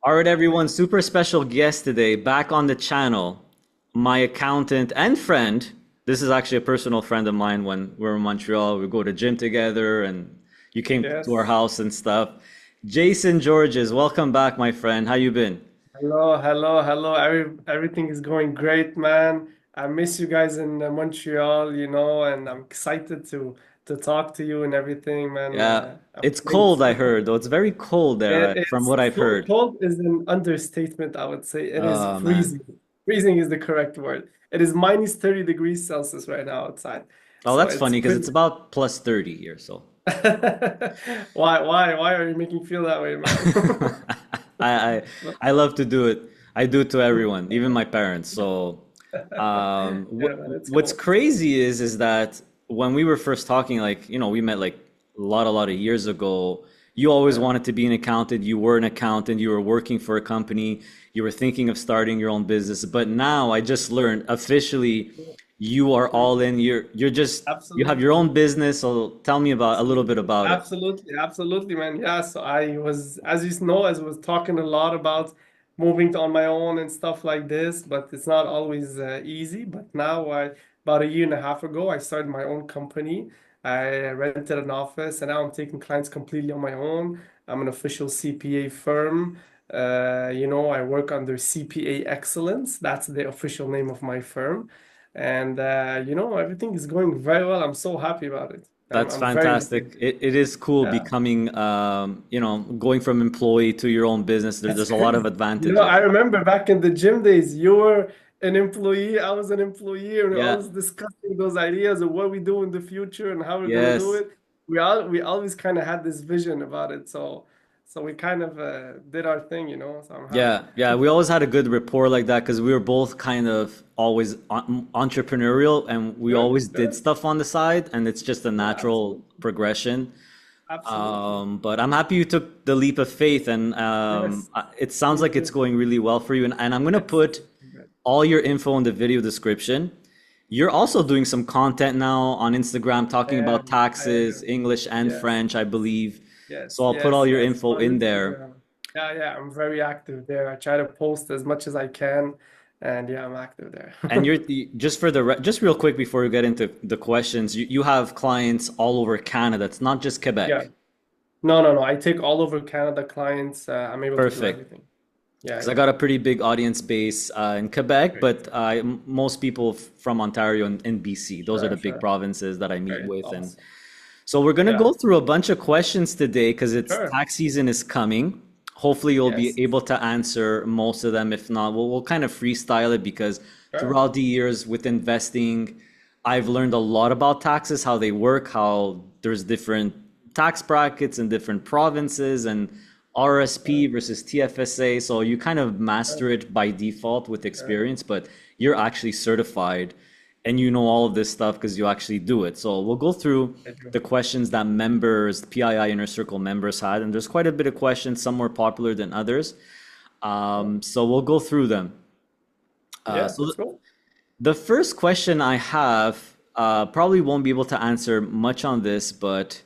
All right, everyone, super special guest today back on the channel. My accountant and friend. This is actually a personal friend of mine when we're in Montreal. We go to gym together and you came to our Yes. house and stuff. Jason Georges, welcome back, my friend. How you been? Hello, hello, hello. Everything is going great, man. I miss you guys in Montreal, and I'm excited to talk to you and everything, man. Yeah, I'm it's cold, thanks. I heard, though. It's very cold there, from It's what I've heard. cold is an understatement, I would say. It is Oh, man. freezing. Freezing is the correct word. It is minus 30 degrees Celsius right now outside. Oh, So that's it's funny because pretty. it's about plus 30 here, so. Why are you making me feel that way, man? I, I I love to do it. I do it to everyone, even my parents. So, Yeah, man, it's what's cold. crazy is that when we were first talking, like we met like a lot of years ago. You always Yeah. wanted to be an accountant. You were an accountant. You were working for a company. You were thinking of starting your own business. But now I just learned officially, you are all in. You have your Absolutely. own business. So tell me about a little bit about it. Absolutely. Absolutely, man. Yeah. So I was, as you know, as I was talking a lot about moving on my own and stuff like this, but it's not always easy. But now, about a year and a half ago, I started my own company. I rented an office and now I'm taking clients completely on my own. I'm an official CPA firm. I work under CPA Excellence. That's the official name of my firm. And, everything is going very well. I'm so happy about it. I'm, That's I'm very happy. fantastic. It is cool Yeah, becoming, going from employee to your own business. that's There's a lot of crazy. I advantages. remember back in the gym days, you were an employee, I was an employee, and we Yeah. always discussing those ideas of what we do in the future and how we're gonna do Yes. it. We always kind of had this vision about it, so we kind of did our thing, So I'm happy. Yeah. Yeah. We always had a good rapport like that because we were both kind of always entrepreneurial and we Good, always did good. stuff on the side, and it's just a Yeah, natural absolutely, progression. absolutely. But I'm happy you took the leap of faith, and Yes, it sounds me like it's too. going really well for you. And I'm gonna It's put good. all your info in the video description. You're also doing some content now on Instagram I talking about am, I taxes, am. English and Yes. French, I believe. So Yes, I'll put all yes, your yes. info On in there. Instagram. Yeah, yeah, I'm very active there. I try to post as much as I can, and yeah, I'm active there. And just for just real quick before we get into the questions, you have clients all over Canada. It's not just Yeah. Quebec. No, no, no. I take all over Canada clients. I'm able to do Perfect. everything. Yeah, Because I yeah. got a pretty big audience base in Quebec, Great. but most people from Ontario and BC. Those are Sure, the big sure. provinces that I meet Great. with. And Awesome. so we're going to go Yeah, through a bunch of questions today because it's sure. tax season is coming. Hopefully you'll be Yes, able to answer most of them. If not, we'll kind of freestyle it because sure. throughout the years with investing, I've learned a lot about taxes, how they work, how there's different tax brackets in different provinces and RRSP Sure, versus TFSA. So you kind of sure, master it by default with sure. experience, but you're actually certified and you know all of this stuff because you actually do it. So we'll go through I do. the questions that members, PII Inner Circle members had, and there's quite a bit of questions, some more popular than others. Sure. So we'll go through them. Yeah, So let's go. the first question I have probably won't be able to answer much on this, but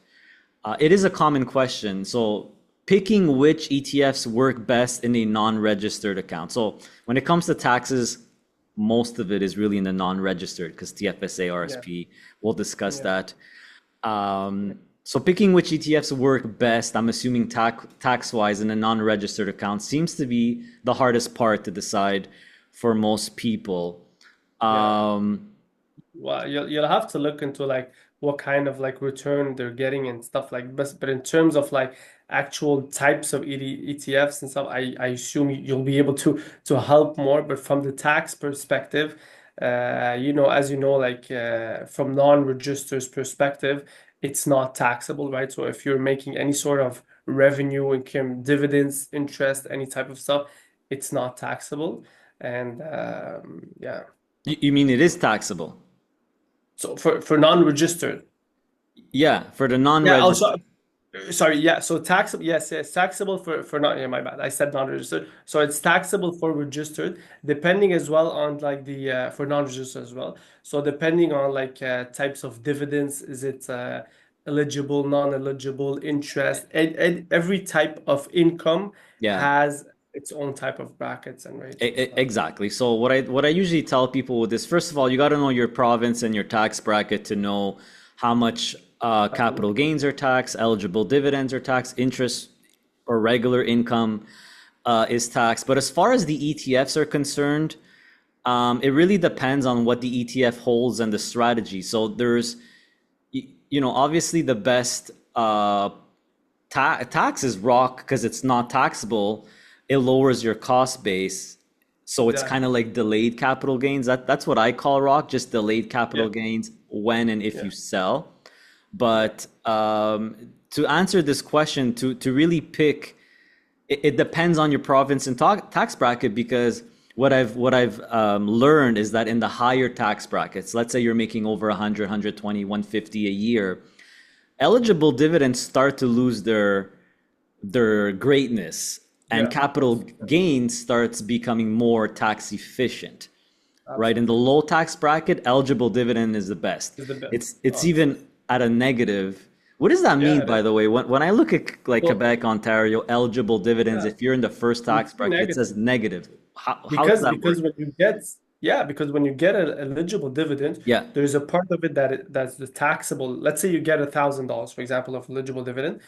it is a common question. So picking which ETFs work best in a non-registered account. So when it comes to taxes, most of it is really in the non-registered because TFSA, Yeah, RSP, we'll discuss yeah. that. So picking which ETFs work best, I'm assuming tax-wise in a non-registered account seems to be the hardest part to decide for most people. Yeah. Um, Well, you'll have to look into like what kind of like return they're getting and stuff like this. But in terms of like actual types of ETFs and stuff, I assume you'll be able to help more. But from the tax perspective, as you know, like from non-register's perspective, it's not taxable, right? So if you're making any sort of revenue, income, dividends, interest, any type of stuff, it's not taxable. And yeah. you mean it is taxable? So for non-registered. Yeah, for the Yeah, oh non-registered. sorry, yeah. So taxable, yes, yes, taxable for not, yeah, my bad. I said non-registered. So it's taxable for registered, depending as well on like the for non-registered as well. So depending on like types of dividends, is it eligible, non-eligible, interest, and every type of income Yeah. has its own type of brackets and rates and stuff. Exactly. So what I usually tell people with this, first of all, you got to know your province and your tax bracket to know how much capital Absolutely. gains are taxed, eligible dividends are taxed, interest or regular income is taxed. But as far as the ETFs are concerned, it really depends on what the ETF holds and the strategy. So there's, obviously the best tax is ROC because it's not taxable. It lowers your cost base. So it's kind Exactly. of like delayed capital gains. That's what I call ROC, just delayed Yeah. capital gains when and if Yeah. you sell. Yeah. But to answer this question, to really pick, it depends on your province and tax bracket because what I've learned is that in the higher tax brackets, let's say you're making over 100, 120, 150 a year, eligible dividends start to lose their greatness and Yeah. capital Yes. Yeah. gains starts becoming more tax efficient, right? In the Absolutely. low tax bracket, eligible dividend is the best. Is the best. It's Okay. even at a negative. What does that Yeah, mean, it by is. the way? When I look at like Well, Quebec, Ontario, eligible dividends, yeah, if you're in the first you tax see bracket, it says negative. negative. How does Because that work? because when you get yeah, because when you get an eligible dividend, Yeah. there's a part of it that's the taxable. Let's say you get $1,000, for example, of eligible dividend.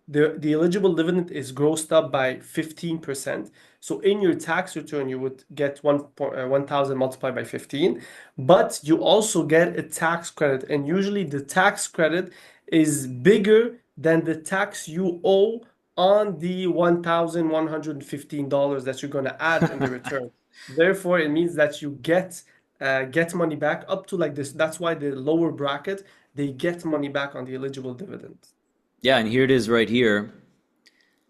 The eligible dividend is grossed up by 15%. So in your tax return, you would get 1,000 multiplied by 15, but you also get a tax credit, and usually the tax credit is bigger than the tax you owe on the $1,115 that you're going to add in the return. Therefore, it means that you get money back up to like this. That's why the lower bracket, they get money back on the eligible dividend. Yeah, and here it is right here.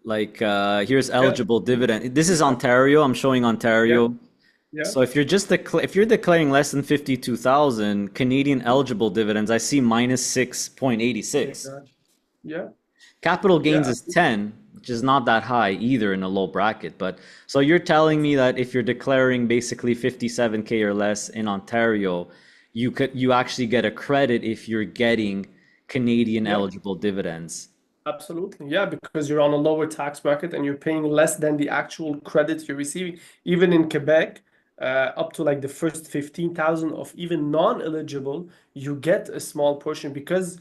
Like here's Yeah, eligible dividend. This is yeah, Ontario. I'm showing yeah, Ontario. yeah. So if you're declaring less than 52,000 Canadian eligible dividends, I see minus 6.86. Exactly. Yeah, Capital gains yeah, is 10, which is not that high either in a low bracket. But so you're telling me that if you're declaring basically 57K or less in Ontario, you actually get a credit if you're getting Canadian yeah, eligible dividends. absolutely. Yeah, because you're on a lower tax bracket and you're paying less than the actual credit you're receiving. Even in Quebec, up to like the first 15,000 of even non-eligible, you get a small portion because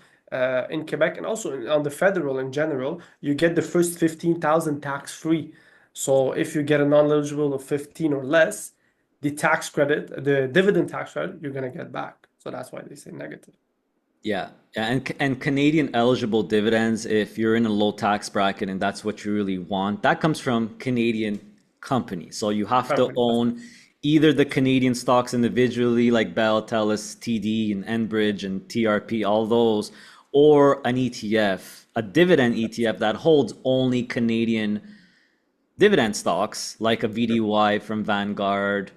in Quebec and also on the federal in general, you get the first 15,000 tax free. So if you get a non-eligible of 15 or less, the tax credit, the dividend tax credit, you're gonna get back. So that's why they say negative. Yeah, yeah, and Canadian eligible dividends, if you're in a low tax bracket and that's what you really want, that comes from Canadian companies. So you have to Company. own either the Canadian stocks individually, like Bell, TELUS, TD, and Enbridge and TRP, all those, or an ETF, a dividend ETF that holds only Canadian dividend stocks, like a VDY from Vanguard,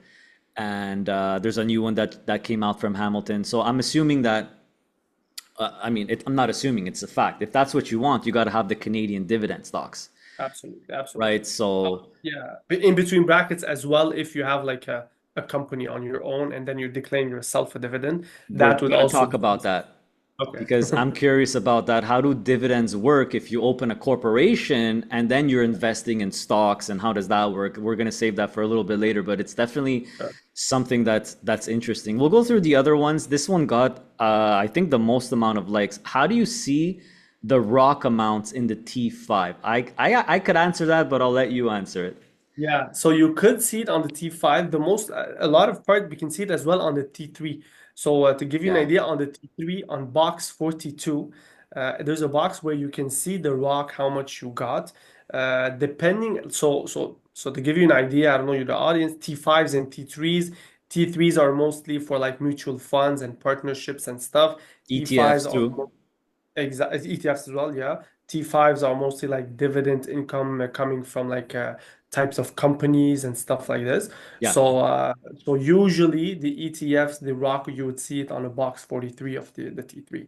and there's a new one that came out from Hamilton. So I'm assuming that I'm not assuming, it's a fact. If that's what you want, you got to have the Canadian dividend stocks, Absolutely, right? absolutely. So, Yeah, in between brackets as well, if you have like a company on your own and then you're declaring yourself a dividend, we're that would going to also talk be about that okay. because I'm curious about that. How do dividends work if you open a corporation and then you're investing in stocks, and how does that work? We're going to save that for a little bit later, but it's definitely Sure. something that's interesting. We'll go through the other ones. This one got, I think, the most amount of likes. How do you see the ROC amounts in the T5? I could answer that, but I'll let you answer it. Yeah, so you could see it on the T5. A lot of part we can see it as well on the T3. So to give you an Yeah. idea, on the T3 on box 42, there's a box where you can see the rock, how much you got. Depending, so to give you an idea, I don't know you the audience, T5s and T3s. T3s are mostly for like mutual funds and partnerships and stuff. T5s ETFs are too. exactly ETFs as well, yeah. T5s are mostly like dividend income coming from like types of companies and stuff like this. Yeah. So usually the ETFs, the ROC, you would see it on a box 43 of the T3.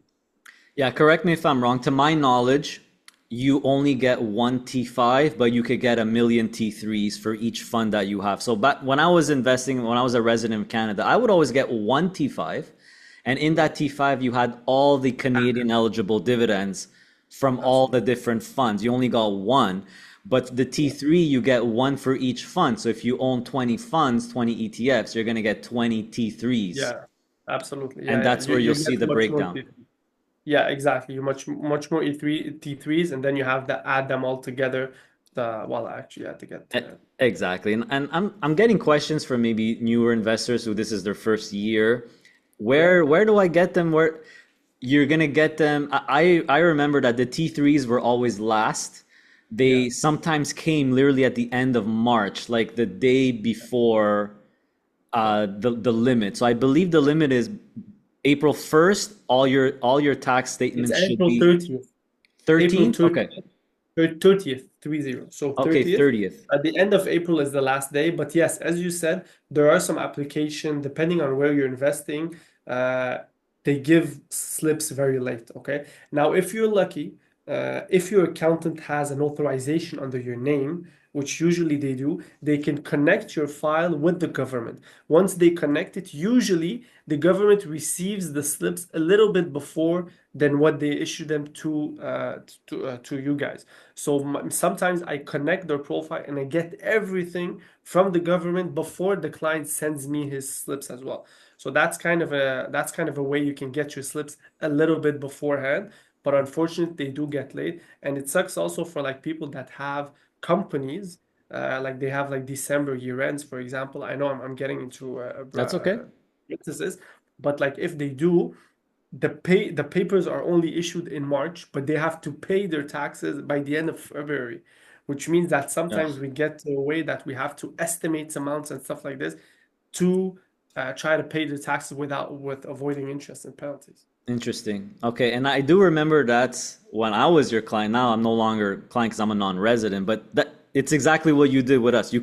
Yeah, correct me if I'm wrong. To my knowledge, you only get one T5, but you could get a million T3s for each fund that you have. So back when I was investing, when I was a resident of Canada, I would always get one T5. And in that T5, you had all the Canadian eligible dividends from all the Absolutely. different funds. You only got one. But the T3, you get one for each fund. So if you own 20 funds, 20 ETFs, you're going to get 20 T3s. Yeah, absolutely. And Yeah, yeah. that's You where you'll you see get the much more breakdown. T3. Yeah, exactly. You much more E3 T3s, and then you have to add them all together. Well, actually, you have to get Exactly. And I'm getting questions from maybe newer investors who this is their first year. yeah, Where do I get them? Where you're gonna get them? I remember that the T3s were always last. yeah. They sometimes came literally at the end of March, like the day before the limit. So I believe the limit is April 1st. All your tax It's statements should April be 30th. April 13th. 30th. Okay. 30th, 30. So Okay, 30th, 30th. at the end of April is the last day. But yes, as you said, there are some application depending on where you're investing. Uh, they give slips very late. Okay. Now, if you're lucky, if your accountant has an authorization under your name, which usually they do, they can connect your file with the government. Once they connect it, usually the government receives the slips a little bit before than what they issue them to you guys. So sometimes I connect their profile and I get everything from the government before the client sends me his slips as well. So that's kind of a way you can get your slips a little bit beforehand. But unfortunately, they do get late, and it sucks also for like people that have companies. Like they have like December year ends, for example. I know I'm getting into That's okay. businesses, but like if they do, the papers are only issued in March, but they have to pay their taxes by the end of February, which means that sometimes Ugh. we get to a way that we have to estimate amounts and stuff like this to try to pay the taxes with avoiding interest and penalties. Interesting. Okay, and I do remember that when I was your client. Now I'm no longer client because I'm a non-resident, but that it's exactly what you did with us.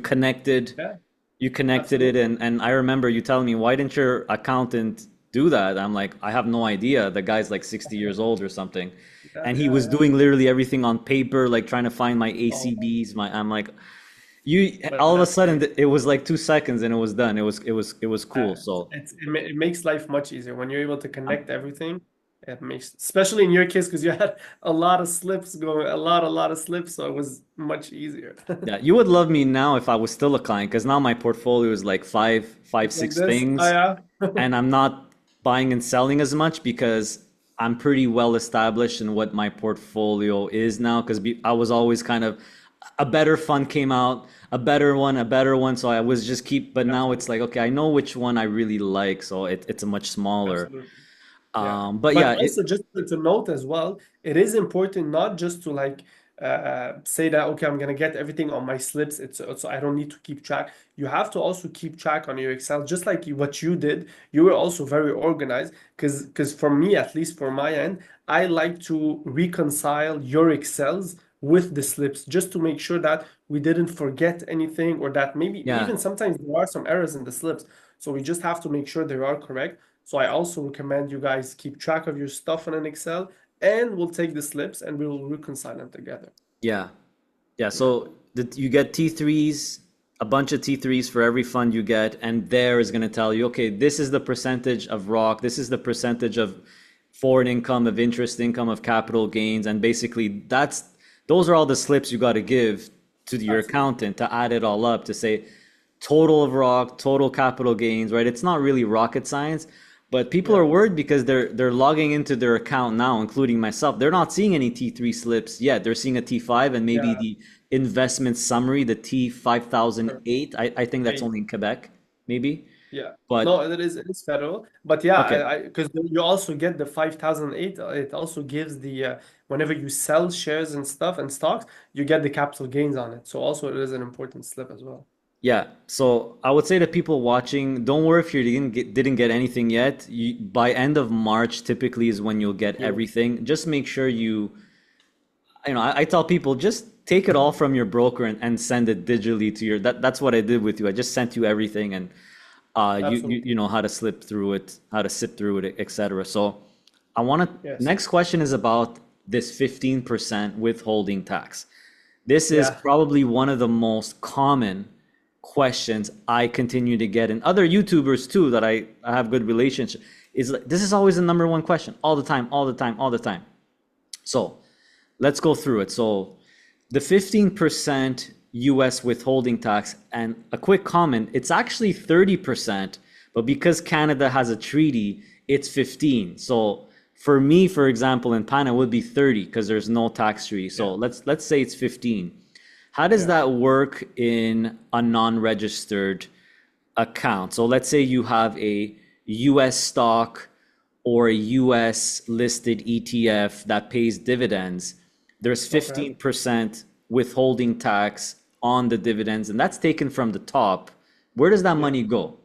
Yeah, You connected it, absolutely. and I remember you telling me, why didn't your accountant do that? I'm like, I have no idea. The guy's like 60 years old or something, Yeah, and he yeah, was yeah. doing literally everything on paper, like trying to find my Oh, ACBs. I'm like, you. but All of a that's sudden, great. it was like 2 seconds, and it was done. It was cool. So It makes life much easier when you're able to connect everything. It makes, especially in your case, because you had a lot of slips going, a lot of slips, so it was much easier. yeah, you would love me now if I was still a client because now my portfolio is like five, Like six this. Oh things, yeah. and I'm not buying and selling as much because I'm pretty well established in what my portfolio is now. Because I was always kind of a better fund came out, a better one. So I was just keep, but now it's Absolutely. like, okay, I know which one I really like. So it's a much smaller. Absolutely. Yeah, But but yeah, also just to note as well, it is important not just to like say that okay, I'm gonna get everything on my slips. It's I don't need to keep track. You have to also keep track on your Excel, just like what you did. You were also very organized because for me, at least for my end, I like to reconcile your Excels with the slips just to make sure that we didn't forget anything or that maybe yeah. even sometimes there are some errors in the slips. So we just have to make sure they are correct. So I also recommend you guys keep track of your stuff in an Excel and we'll take the slips and we will reconcile them together. Yeah. Yeah, Yeah. so you get T3s, a bunch of T3s for every fund you get, and there is going to tell you, okay, this is the percentage of ROC, this is the percentage of foreign income, of interest income, of capital gains, and basically those are all the slips you got to give to your Absolutely. accountant to add it all up to say total of ROC, total capital gains, right? It's not really rocket science, but people are Yeah. worried because they're logging into their account now, including myself. They're not seeing any T3 slips yet. They're seeing a T5 and maybe Yeah. the investment summary, the Sure. T5008. I think that's Eight. only in Quebec, maybe. Yeah. No, But it is federal. But yeah, okay, I because you also get the 5008. It also gives the whenever you sell shares and stuff and stocks, you get the capital gains on it. So also it is an important slip as well. yeah. So I would say to people watching, don't worry if you didn't get anything yet. By end of March, typically is when you'll get You everything. Just make sure I tell people just take it all from your broker and send it digitally to that's what I did with you. I just sent you everything and you absolutely. know how to slip through it, how to sit through it, etc. So I want to Yes. next question is about this 15% withholding tax. This is Yeah. probably one of the most common questions I continue to get and other YouTubers too that I have good relationship is like, this is always the number one question all the time, all the time, all the time. So let's go through it. So the 15% US withholding tax, and a quick comment, it's actually 30%, but because Canada has a treaty, it's 15. So for me, for example, in Panama, it would be 30 because there's no tax treaty. So Yeah. let's say it's 15. How does Yeah. that work in a non-registered account? So let's say you have a US stock or a US listed ETF that pays dividends. There's Okay. 15% withholding tax on the dividends, and that's taken from the top. Where does that Yeah. money go?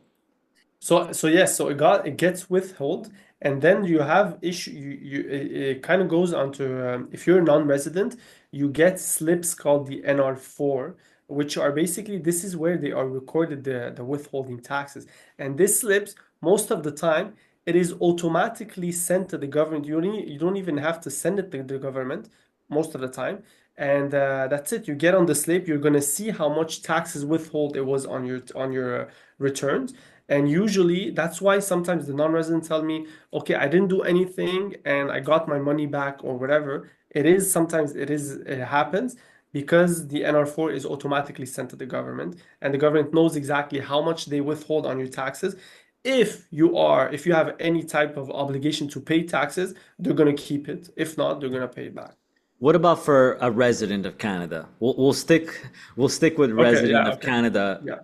So yes, so it gets withheld, and then you have issue. It kind of goes onto if you're a non-resident, you get slips called the NR4, which are basically this is where they are recorded the withholding taxes, and this slips most of the time it is automatically sent to the government. You don't even have to send it to the government most of the time, and that's it. You get on the slip, you're gonna see how much taxes withhold it was on your returns. And usually that's why sometimes the non-residents tell me, okay, I didn't do anything and I got my money back or whatever. It happens because the NR4 is automatically sent to the government and the government knows exactly how much they withhold on your taxes. If you have any type of obligation to pay taxes, they're gonna keep it. If not, they're gonna pay it back. What about for a resident of Canada? We'll stick with Okay, resident yeah, of okay. Canada. Yeah,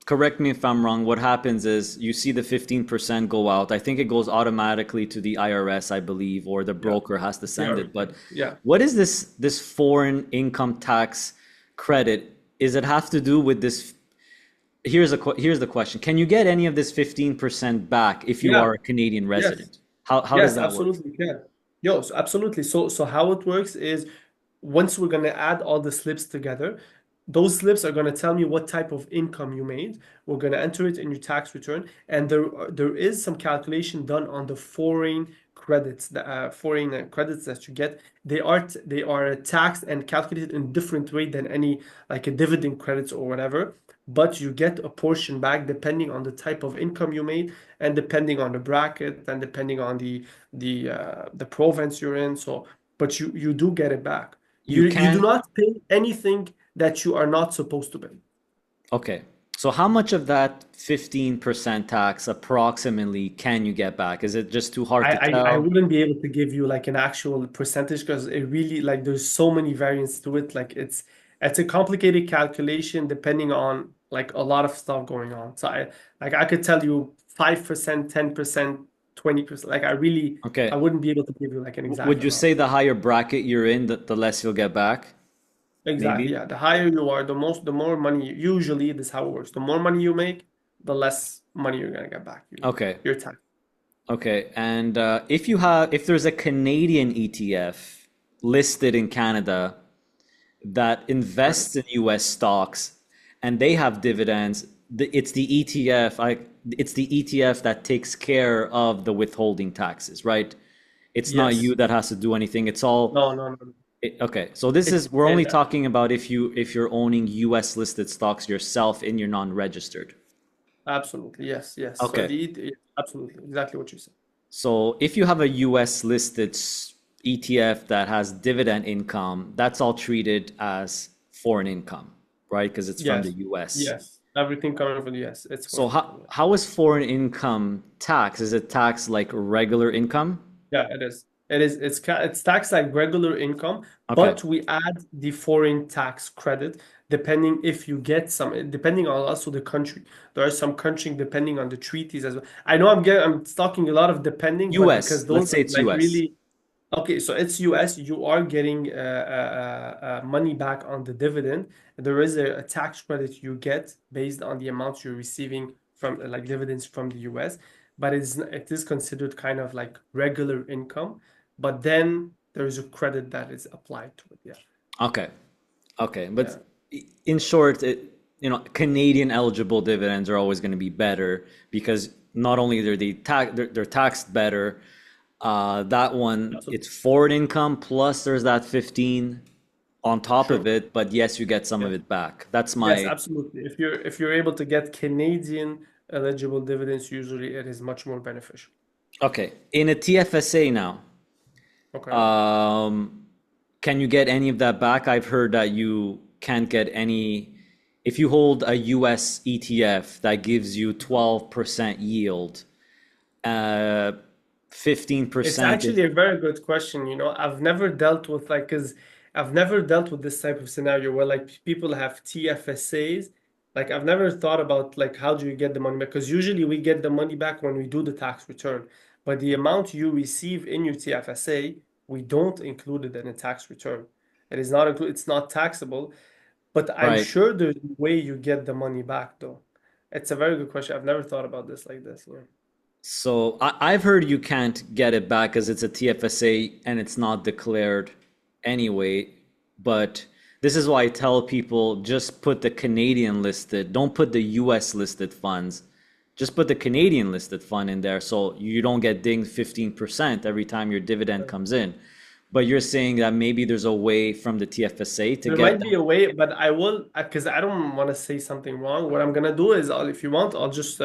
Correct me if I'm wrong. What happens is you see the 15% go out. I think it goes automatically to the IRS, I believe, or the yeah. broker has to They send are, it. But yeah. what is this foreign income tax credit? Is it have to do with this? Here's the question. Can you get any of this 15% back if you Yeah, are a Canadian yes. resident? How does Yes, that work? absolutely can. Yo, so absolutely. So how it works is once we're gonna add all the slips together, those slips are gonna tell me what type of income you made. We're gonna enter it in your tax return, and there is some calculation done on the foreign credits that you get. They are taxed and calculated in different way than any like a dividend credits or whatever. But you get a portion back depending on the type of income you made and depending on the bracket and depending on the province you're in. So, but you do get it back. You You do can. not pay anything that you are not supposed to pay. Okay. So how much of that 15% tax approximately can you get back? Is it just too hard to I tell? wouldn't be able to give you like an actual percentage because it really like there's so many variants to it. Like it's a complicated calculation depending on like a lot of stuff going on. So I could tell you 5%, 10%, 20%. Like I Okay. wouldn't be able to give you like an exact Would you amount. say the higher bracket you're in, the less you'll get back? Exactly, Maybe? yeah. The higher you are, the more money usually this is how it works. The more money you make, the less money you're gonna get back usually. Okay. Your tax. Okay. And if there's a Canadian ETF listed in Canada that Right. invests in US stocks and they have dividends, it's the ETF that takes care of the withholding taxes, right? It's not Yes. you that has to do anything. It's all No, no, no. okay. So this It's is we're only talking about if you're owning US listed stocks yourself in your non-registered. absolutely yes, yes. So Okay. absolutely exactly what you said. So if you have a US listed ETF that has dividend income, that's all treated as foreign income, right? Because it's from the Yes, US. yes. Everything coming from the yes, it's So foreign how income. Yeah. how is foreign income tax? Is it taxed like regular income? Yeah, it is. It is. It's taxed like regular income, Okay. but we add the foreign tax credit depending if you get some, depending on also the country. There are some country depending on the treaties as well. I know I'm talking a lot of depending, but because US. Let's those say are it's like US. really okay. So it's US. You are getting money back on the dividend. There is a tax credit you get based on the amounts you're receiving from like dividends from the US, but it is considered kind of like regular income. But then there is a credit that is applied to it. Yeah, Okay. Okay. yeah, But in short, Canadian eligible dividends are always going to be better because not only they're taxed better, that one it's absolutely. foreign income plus there's that 15 on top of True. it, but yes, you get some of Yes, it back. That's yes, my absolutely. If you're able to get Canadian eligible dividends, usually it is much more beneficial. okay. In a TFSA now, Okay. um, can you get any of that back? I've heard that you can't get any. If you hold a US ETF that gives you 12% yield, uh, It's 15% is actually a very good question. I've never dealt with because I've never dealt with this type of scenario where like people have TFSAs. Like I've never thought about like how do you get the money back? Because usually we get the money back when we do the tax return. But the amount you receive in your TFSA, we don't include it in a tax return. It is not included, it's not taxable, but I'm right. sure there's a way you get the money back though. It's a very good question. I've never thought about this like this. Yeah. So I've heard you can't get it back because it's a TFSA and it's not declared anyway. But this is why I tell people just put the Canadian listed, don't put the US listed funds. Just put the Canadian listed fund in there so you don't get dinged 15% every time your dividend comes in. But you're saying that maybe there's a way from the TFSA to There get might that. be a way, but I will, because I don't want to say something wrong. What I'm gonna do is, if you want, I'll just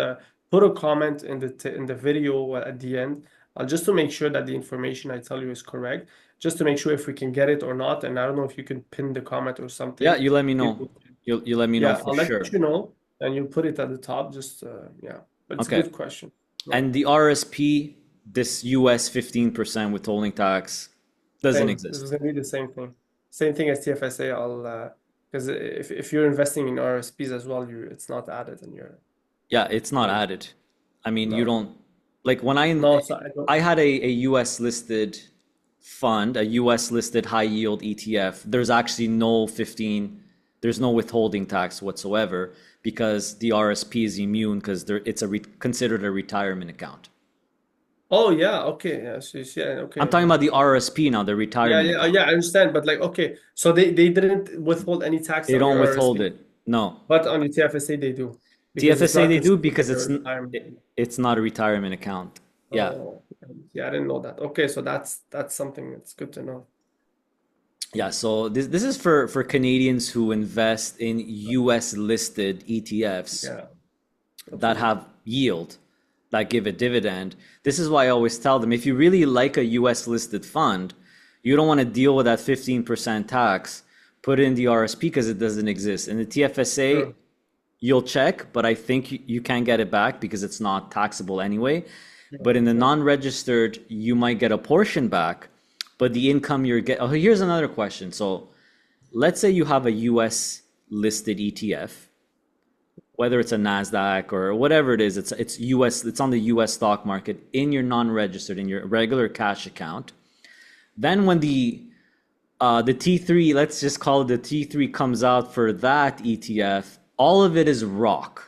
put a comment in the video at the end. I'll just to make sure that the information I tell you is correct, just to make sure if we can get it or not. And I don't know if you can pin the comment or Yeah, something. you let me If know. You let me know Yeah, for I'll let sure. you know, and you'll put it at the top. Just yeah, but it's a Okay. good question. Yeah. And the RSP, this US 15% withholding tax doesn't Same. This exist. is gonna be the same thing. Same thing as TFSA. I'll because if you're investing in RSPs as well, it's not added in your Yeah, it's not in added. I mean, you no don't like when no. So I don't. I had a US listed fund, a US listed high yield ETF. There's actually no 15, there's no withholding tax whatsoever because the RSP is immune because it's considered a retirement account. Oh yeah. Okay. Yeah. Yeah. I'm Okay. talking Yeah. about the RSP now, the Yeah. retirement Yeah. account. Yeah. I understand. But like, okay. So they didn't withhold any tax They on don't your withhold RSP, it. No. but on your TFSA they do because it's TFSA not they do considered because a retirement. it's not a retirement account. Yeah. Oh, yeah. I didn't know that. Okay. So that's something that's good to know. Yeah, so this is for Canadians who invest in US listed ETFs Yeah. that Absolutely. have yield, that give a dividend. This is why I always tell them if you really like a US listed fund, you don't want to deal with that 15% tax, put it in the RSP because it doesn't exist. In the TFSA, Sure. you'll check, but I think you can get it back because it's not taxable anyway. Sure. But in the Sure. non-registered, you might get a portion back, but the income you're getting. Oh, here's another question. So let's say you have a US listed ETF, whether it's a Nasdaq or whatever it is, it's US, it's on the US stock market in your non-registered, in your regular cash account. Then when the T3, let's just call it the T3 comes out for that ETF, all of it is ROC.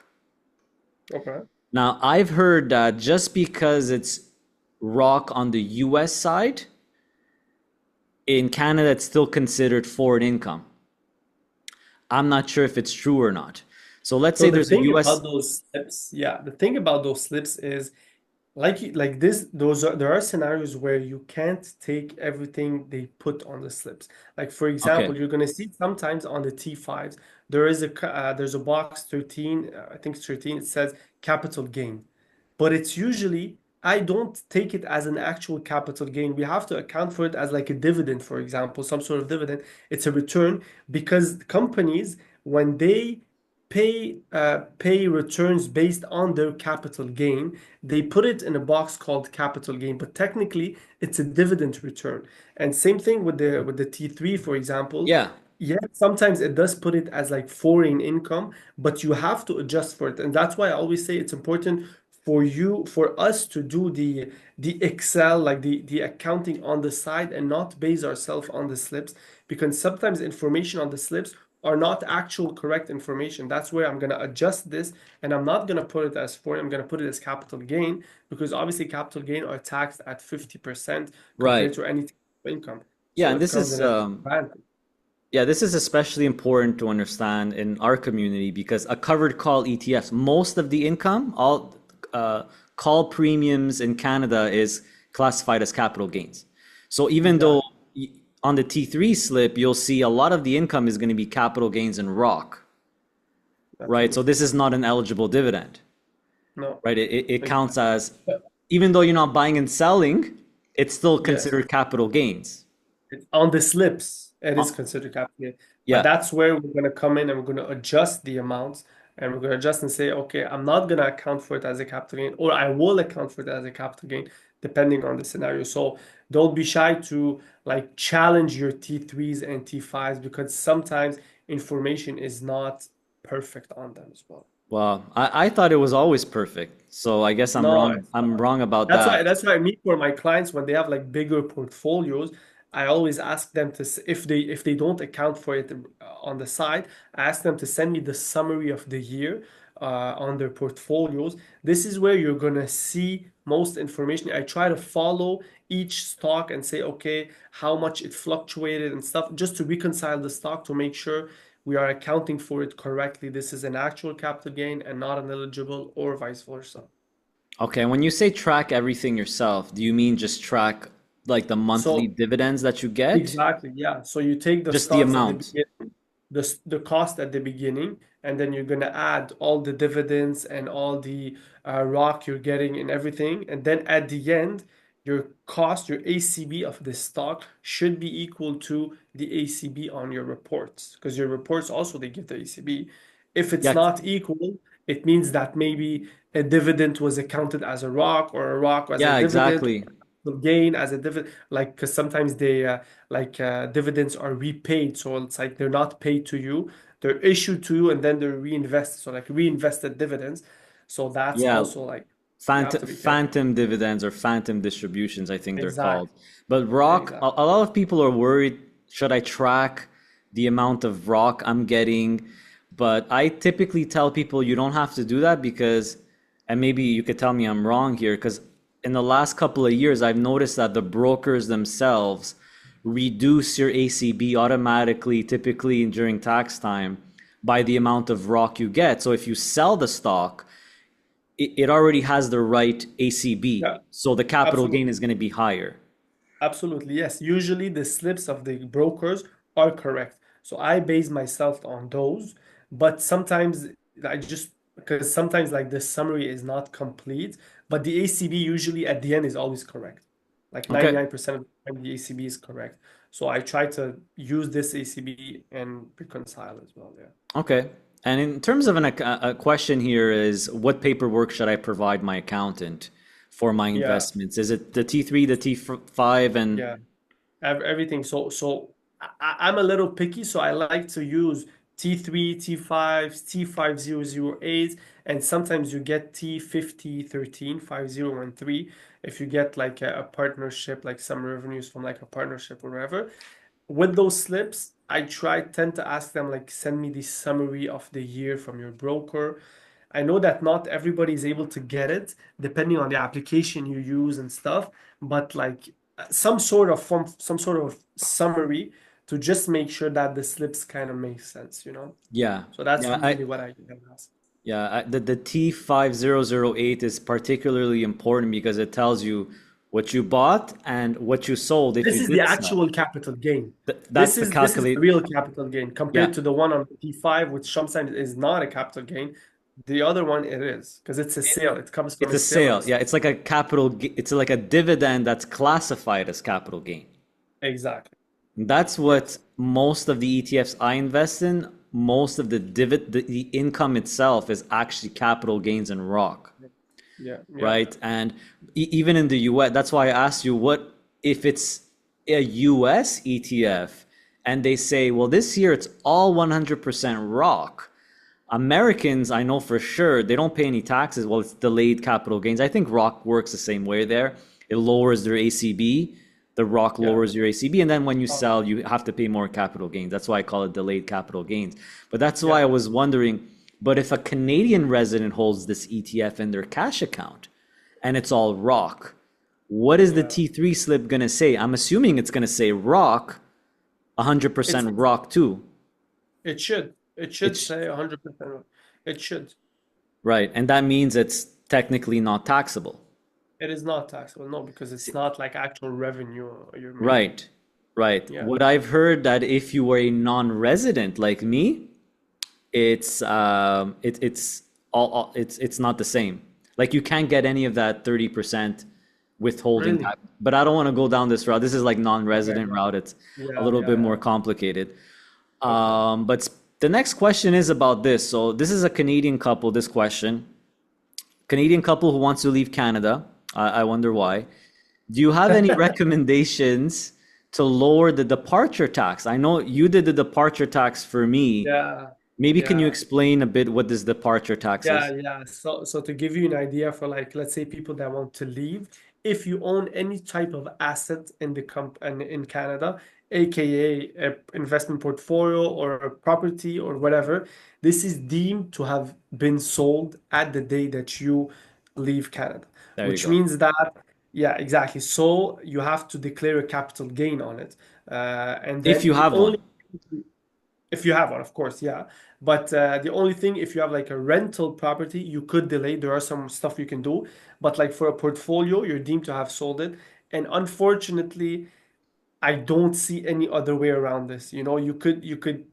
Okay. Now, I've heard that just because it's ROC on the US side, in Canada, it's still considered foreign income. I'm not sure if it's true or not. So let's So say the there's a thing US. about those slips, yeah, the thing about those slips is like this, there are scenarios where you can't take everything they put on the slips. Like for Okay. example, you're gonna see sometimes on the T5s, there's a box 13, I think it's 13, it says capital gain. But it's usually I don't take it as an actual capital gain. We have to account for it as like a dividend, for example, some sort of dividend. It's a return because companies, when they pay returns based on their capital gain, they put it in a box called capital gain, but technically it's a dividend return. And same thing with the T3, for example. Yeah. Yeah, sometimes it does put it as like foreign income, but you have to adjust for it. And that's why I always say it's important for us to do the Excel, like the accounting on the side and not base ourselves on the slips, because sometimes information on the slips are not actual correct information. That's where I'm gonna adjust this, and I'm not gonna put it as foreign, I'm gonna put it as capital gain, because obviously capital gain are taxed at 50% compared Right. to any type of income. Yeah, So and it comes in an advantage. this is especially important to understand in our community because a covered call ETFs, most of the income, all call premiums in Canada is classified as capital gains. So even though Exactly. on the T3 slip, you'll see a lot of the income is going to be capital gains in ROC, right? So Absolutely. this is not an eligible dividend, No. right? It counts as, But even though you're not buying and selling, it's still yes. considered capital gains. On the slips, it is considered capital gain. But Yeah. that's where we're going to come in and we're going to adjust the amounts and we're going to adjust and say, okay, I'm not going to account for it as a capital gain, or I will account for it as a capital gain, depending on the scenario. So don't be shy to like challenge your T3s and T5s because sometimes information is not perfect on them as well. Well, I thought it was always perfect. So I guess I'm No, wrong. it's I'm not. wrong about That's that. why I meet for my clients when they have like bigger portfolios. I always ask them to if they don't account for it on the side, I ask them to send me the summary of the year on their portfolios. This is where you're gonna see most information. I try to follow each stock and say, okay, how much it fluctuated and stuff, just to reconcile the stock to make sure we are accounting for it correctly. This is an actual capital gain and not an eligible, or vice versa. Okay, when you say track everything yourself, do you mean just track like the monthly So dividends that you get? exactly, yeah. So you take the Just the stocks at the amount. beginning, the cost at the beginning, and then you're gonna add all the dividends and all the ROC you're getting and everything, and then at the end, your cost, your ACB of the stock should be equal to the ACB on your reports, because your reports also they give the ACB. If it's Yeah, not equal, it means that maybe a dividend was accounted as a ROC, or a ROC as a yeah, dividend, exactly. or gain as a dividend, like because sometimes they dividends are repaid, so it's like they're not paid to you, they're issued to you and then they're reinvested, so like reinvested dividends. So that's Yeah, also like you have phantom to be careful. phantom dividends or phantom distributions, I think they're called. Exactly, But ROC, exactly. a lot of people are worried, should I track the amount of ROC I'm getting? But I typically tell people you don't have to do that because, and maybe you could tell me I'm wrong here, because in the last couple of years, I've noticed that the brokers themselves reduce your ACB automatically, typically during tax time, by the amount of ROC you get. So if you sell the stock, it already has the right ACB. Yeah, So the capital gain absolutely. is going to be higher. Absolutely, yes. Usually the slips of the brokers are correct. So I base myself on those, but sometimes I just because sometimes like the summary is not complete, but the ACB usually at the end is always correct. Like Okay. 99% of the time the ACB is correct. So I try to use this ACB and reconcile as well. Yeah. Okay. And in terms of a question here is what paperwork should I provide my accountant for my Yeah. investments? Is it the T3, the T5, and Yeah. Everything. So I'm a little picky, so I like to use T3, T5, T5008, and sometimes you get T5013, 5013 if you get like a partnership, like some revenues from like a partnership or whatever. With those slips, tend to ask them like send me the summary of the year from your broker. I know that not everybody is able to get it depending on the application you use and stuff, but like some sort of form, some sort of summary to just make sure that the slips kind of make sense, you know? yeah, So that's yeah, usually what I ask. the T5008 is particularly important because it tells you what you bought and what you sold if This you is the did sell. actual capital gain. That's the This is the calculate. real capital gain Yeah, compared to the one on the T5, which sometimes is not a capital gain. The other one it is because it's a sale. It comes from it's a a sale of sale. a Yeah, stock. it's like a it's like a dividend that's classified as capital gain. Exactly. That's what Yes. most of the ETFs I invest in, most of the income itself is actually capital gains and ROC, Yeah. Yeah. right? And even in the US, that's why I asked you what if it's a US ETF and they say, well, this year it's all 100% ROC. Americans, I know for sure, they don't pay any taxes. Well, it's delayed capital gains. I think ROC works the same way there. It lowers their ACB. The ROC Yeah. lowers your ACB. And then when you Oh, sell, you have to pay more capital gains. That's why I call it delayed capital gains. But that's why yeah. I was wondering, but if a Canadian resident holds this ETF in their cash account and it's all ROC, what is the Yeah. T3 slip going to say? I'm assuming it's going to say ROC, It's 100% ROC too. it should. It should It's say 100%. It should. right. And that means it's technically not taxable. It is not taxable, no, because it's not like actual revenue you're making. Right, right. Yeah. What I've heard that if you were a non-resident like me, it's all it's not the same. Like you can't get any of that 30% withholding Really? tax. But I don't want to go down this route. This is like Okay, non-resident okay. route. It's a Yeah, little yeah, bit yeah. more complicated. Okay. But the next question is about this. So this is a Canadian couple, this question. Canadian couple who wants to leave Canada. I wonder why. Do you have any recommendations to lower the departure tax? I know you did the departure tax for me. Yeah, Maybe can you yeah. explain a bit what this departure tax Yeah, is? yeah. So to give you an idea for like, let's say people that want to leave, if you own any type of asset in the comp and in Canada, aka a investment portfolio or a property or whatever, this is deemed to have been sold at the day that you leave Canada, There you which go. means that, yeah, exactly. So you have to declare a capital gain on it. And If then you the have one. only if you have one, of course, yeah. But the only thing, if you have like a rental property, you could delay. There are some stuff you can do. But like for a portfolio, you're deemed to have sold it. And unfortunately, I don't see any other way around this. You know, you could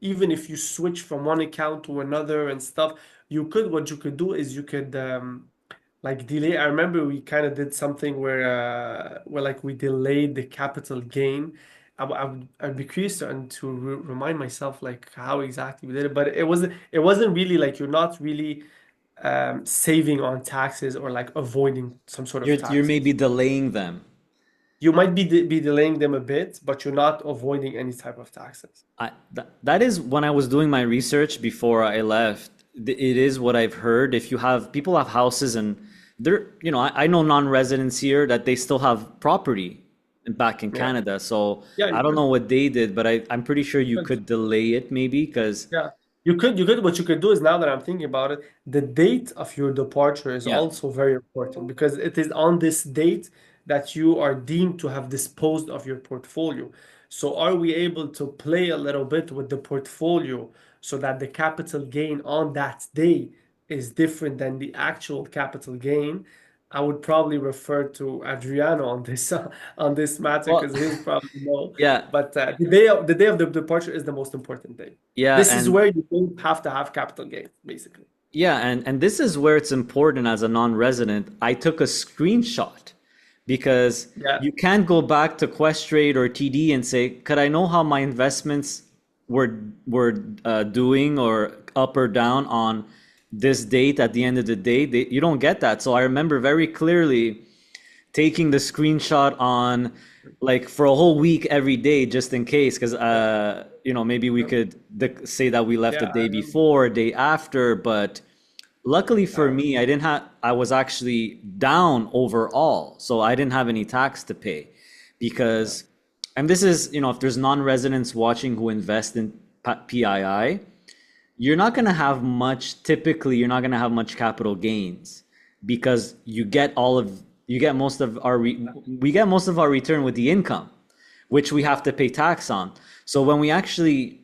even if you switch from one account to another and stuff, what you could do is you could like delay. I remember we kind of did something where like we delayed the capital gain. I'd be curious to remind myself like how exactly we did it, but it wasn't really like you're not really saving on taxes or like avoiding some sort of You're maybe taxes. delaying them. You might be delaying them a bit, but you're not avoiding any type of taxes. That is when I was doing my research before I left. It is what I've heard. If you have people have houses and they're, I know non-residents here that they still have property back in Yeah, Canada. So yeah, you I don't could. know what they did, but I'm pretty sure you Good. could delay it maybe because, Yeah, you could. What you could do is now that I'm thinking about it, the date of your departure is yeah. also very important because it is on this date that you are deemed to have disposed of your portfolio. So are we able to play a little bit with the portfolio so that the capital gain on that day is different than the actual capital gain? I would probably refer to Adriano on this on this matter Well, because he'll probably know. yeah, But the day of the departure is the most important day. yeah, This is and where you don't have to have capital gains, basically. yeah, and this is where it's important as a non-resident. I took a screenshot because Yeah, you can't go back to Questrade or TD and say, "Could I know how my investments were doing or up or down on this date at the end of the day?" You don't get that. So I remember very clearly taking the screenshot on like for a whole week every day just in case because yeah, maybe we yeah, could say that we left the yeah, I day remember. before, day after, but luckily I for remember. me I was actually down overall, so I didn't have any tax to pay Yeah, because, and this is, if there's non-residents watching who invest in PII, you're not going to have much, typically you're not going to have much capital gains because you get most of we get most of our return with the income, which we yeah, have to pay tax on. So when we actually,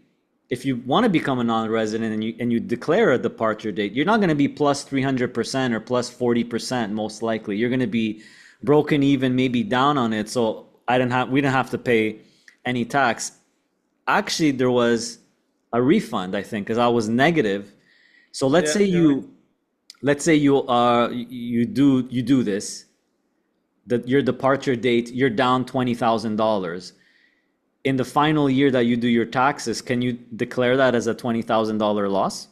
if you want to become a non-resident and you declare a departure date, you're not going to be plus 300% or plus 40% most likely. You're going to be broken even, maybe down on it. So we didn't have to pay any tax. Actually, there was a refund, I think, because I was negative. So yeah, you're right. let's say you do this, that your departure date, you're down $20,000. In the final year that you do your taxes, can you declare that as a $20,000 loss?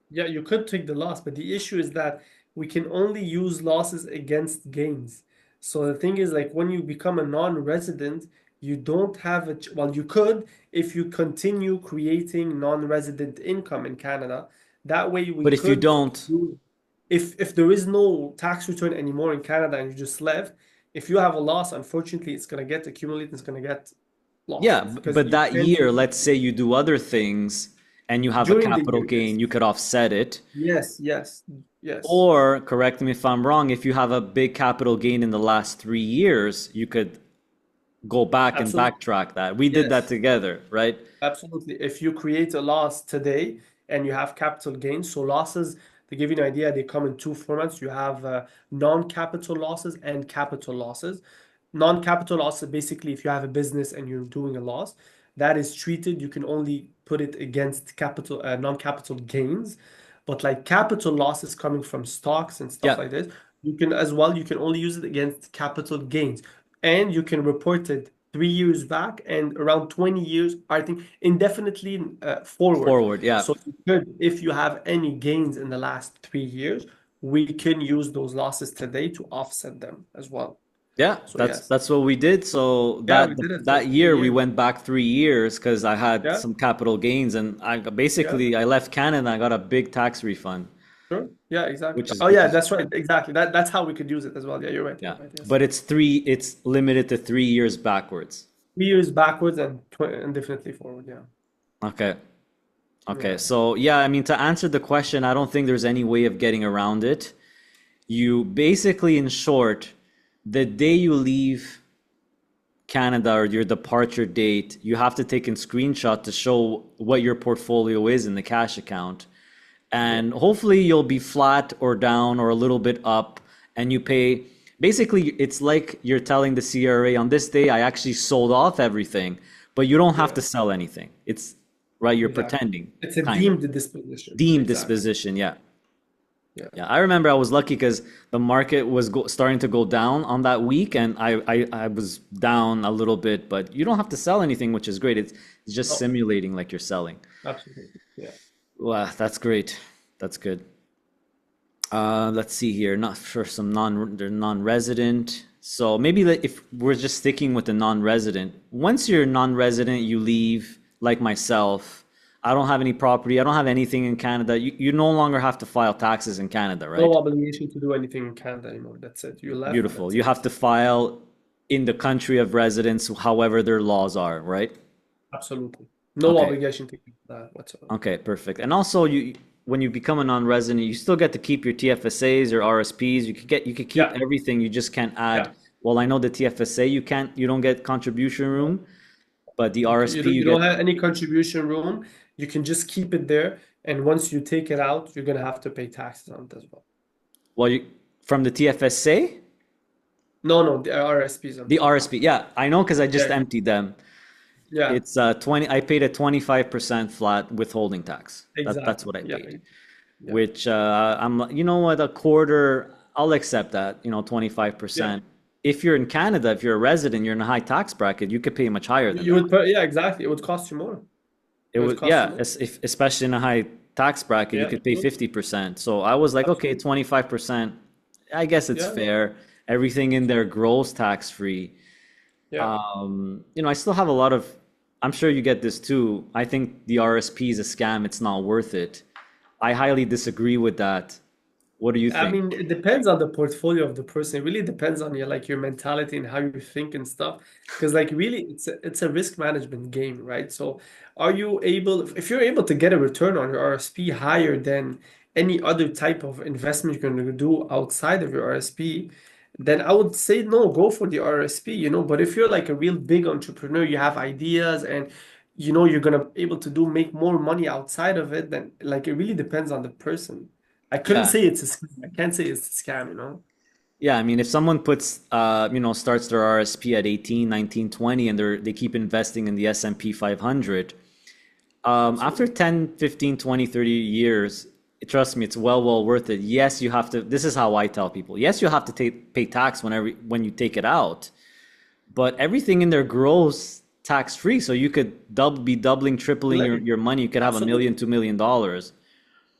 Yeah, you could take the loss, but the issue is that we can only use losses against gains. So the thing is, like when you become a non-resident, you don't have well, you could if you continue creating non-resident income in Canada. That way we But if you could don't, use if there is no tax return anymore in Canada and you just left, if you have a loss, unfortunately, it's gonna get accumulated, it's gonna get yeah, losses because but you that can't year, use let's say you do other things and you have a during the capital year. Yes, gain, you could offset it. yes, yes, yes, Or, correct me if I'm wrong, if you have a big capital gain in the last 3 years, you could go back and absolutely. backtrack that. We did that Yes, together, right? absolutely. If you create a loss today and you have capital gains, so losses, to give you an idea, they come in two formats. You have non-capital losses and capital losses. Non-capital losses, basically, if you have a business and you're doing a loss, that is treated, you can only put it against non-capital gains. But like capital losses coming from stocks and stuff Yeah. like this, You can as well, you can only use it against capital gains. And you can report it 3 years back and around 20 years, I think, indefinitely forward. Forward, yeah. So you could, if you have any gains in the last 3 years, we can use those losses today to offset them as well. Yeah, So that's yes. that's what we did. So Yeah, that we did it for that three year we years. went back 3 years because I had Yeah, some capital gains, and yeah. I left Canada and I got a big tax refund, Sure. Yeah, which exactly. is Oh which yeah, is that's right. Exactly. That's how we could use it as well. Yeah, you're right. You're yeah. right. Yes. But it's limited to 3 years backwards. 3 years backwards and indefinitely forward. Yeah. Okay. Okay. Yeah. So yeah, I mean, to answer the question, I don't think there's any way of getting around it. You basically, in short, the day you leave Canada or your departure date, you have to take a screenshot to show what your portfolio is in the cash account. Yeah. And hopefully you'll be flat or down or a little bit up, and you pay. Basically, it's like you're telling the CRA on this day, I actually sold off everything, but you don't have Yeah. to sell anything. It's right, you're Exactly. pretending, It's a kind of. deemed disposition. Deemed Exactly. disposition, yeah. Yeah. Yeah, I remember I was lucky because the market was starting to go down on that week, and I was down a little bit, but you don't have to sell anything, which is great. It's just Oh, simulating like you're selling. absolutely. Yeah. Wow, that's great. That's good. Let's see here. Not for some they're non-resident. So maybe if we're just sticking with the non-resident, once you're non-resident, you leave, like myself. I don't have any property. I don't have anything in Canada. You no longer have to file taxes in Canada, No right? obligation to do anything in Canada anymore. That's it. You left and Beautiful. that's You it. have to file in the country of residence, however their laws are, right? Absolutely. No Okay. obligation to do that whatsoever. Okay, perfect. And also you when you become a non-resident, you still get to keep your TFSAs or RSPs. You could keep Yeah. everything. You just can't Yeah. add. Well, I know the TFSA you don't get contribution No. room, but the You RSP don't, you you don't get. have any contribution room. You can just keep it there. And once you take it out, you're gonna have to pay taxes on it as well. Well, you from the TFSA, No, no, the RSPs I'm the talking RSP. about. Yeah, I know because I Yeah. just emptied them. Yeah. It's 20. I paid a 25% flat withholding tax. That's Exactly. what I Yeah. paid. Yeah. Which I'm like, you know what, a quarter, I'll accept that, Yeah. 25%. If you're in Canada, if you're a resident, you're in a high tax bracket, you could pay much higher than You that. would put, yeah, exactly. It would cost you more. It It would would, cost you yeah, more. if, especially in a high tax bracket, you Yeah, could it pay would. 50%. So I was like, okay, Absolutely. 25%, I guess it's Yeah, yeah. fair. Everything in there grows tax free. Yeah. I still have a lot of, I'm sure you get this too. I think the RSP is a scam. It's not worth it. I highly disagree with that. What do you I think? mean, it depends on the portfolio of the person. It really depends on your mentality and how you think and stuff. Because like really it's a risk management game, right? So are you able if you're able to get a return on your RSP higher than any other type of investment you're going to do outside of your RSP, then I would say no, go for the RSP. But if you're like a real big entrepreneur, you have ideas and you're gonna able to make more money outside of it, then like it really depends on the person. I couldn't Yeah. say it's a scam. I can't say it's a scam. Yeah, I mean, if someone starts their RSP at 18, 19, 20, and they keep investing in the S&P 500, after Absolutely. 10, 15, 20, 30 years, trust me, it's well worth it. Yes, you have to, this is how I tell people. Yes, you have to pay tax when you take it out, but everything in there grows tax free. So you could be doubling, tripling Like, your money. You could have a million, absolutely. $2 million.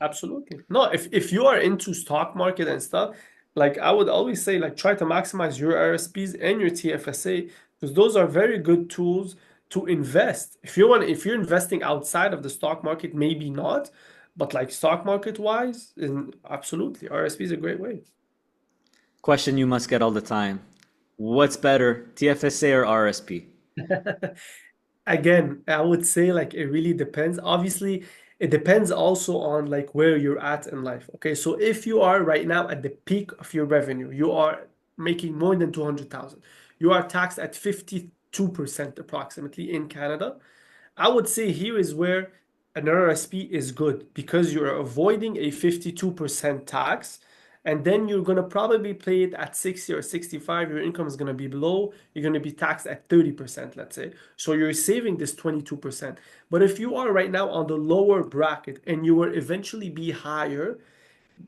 Absolutely. No, if you are into stock market and stuff, like I would always say, like try to maximize your RSPs and your TFSA because those are very good tools to invest. If you're investing outside of the stock market, maybe not, but like stock market wise, absolutely, RSP is a great way. Question you must get all the time. What's better, TFSA or RSP? Again, I would say like it really depends. Obviously, it depends also on like where you're at in life. Okay, so if you are right now at the peak of your revenue, you are making more than 200,000. You are taxed at 52% approximately in Canada. I would say here is where an RRSP is good because you're avoiding a 52% tax. And then you're going to probably play it at 60 or 65. Your income is going to be below. You're going to be taxed at 30%, let's say. So you're saving this 22%. But if you are right now on the lower bracket and you will eventually be higher,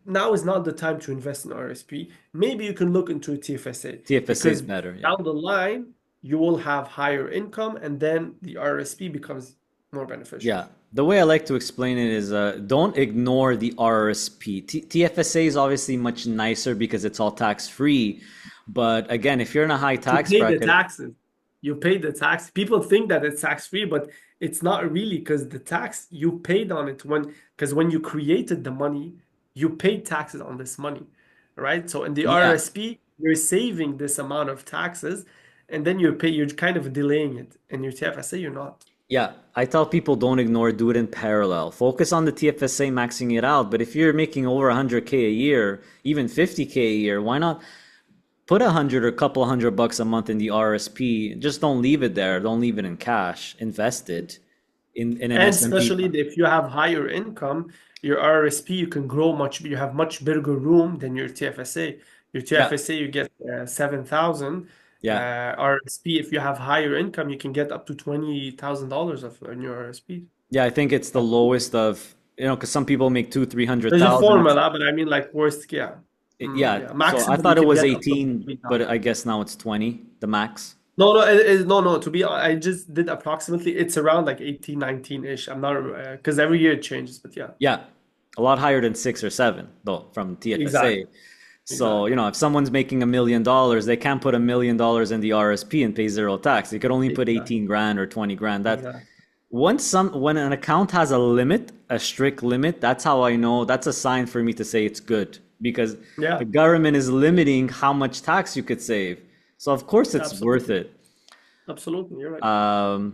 now is not the time to invest in RSP. Maybe you can look into a TFSA TFSA is because better. Yeah. down the line you will have higher income, and then the RRSP becomes more beneficial. Yeah. The way I like to explain it is don't ignore the RRSP. TFSA is obviously much nicer because it's all tax free. But again, if you're in a high You tax pay the bracket, taxes. You pay the tax. People think that it's tax free, but it's not really, because the tax you paid on it because when you created the money, you paid taxes on this money, right? So in the yeah, RRSP, you're saving this amount of taxes, and then you're kind of delaying it. In your TFSA, you're not. yeah. I tell people don't ignore, do it in parallel. Focus on the TFSA maxing it out. But if you're making over 100K a year, even 50K a year, why not put 100 or a couple $100 a month in the RSP? Just don't leave it there. Don't leave it in cash. Invest it in an And S&P. especially if you have higher income, your RRSP, you can grow you have much bigger room than your TFSA. Your Yeah, TFSA, you get 7,000. yeah. RRSP, if you have higher income, you can get up to $20,000 of in your RRSP. Yeah, I think it's the lowest of, because some people make two, three hundred There's a thousand. formula, but I mean like worst, yeah. Yeah. Yeah. So I Maximum you thought it can was get up to 18, but 3,000. I guess now it's 20, the max. No, no, no. I just did approximately. It's around like 18, 19-ish. I'm not, because every year it changes, but yeah, Yeah. A lot higher than 6 or 7, though, from TFSA. exactly, So, exactly, if someone's making $1 million, they can't put $1 million in the RSP and pay zero tax. They could only put exactly, 18 grand or 20 grand. That exactly. when an account has a limit, a strict limit, that's how I know, that's a sign for me to say it's good, because Yeah, the government is limiting how much tax you could save. So of course it's worth absolutely. it. Absolutely, you're right.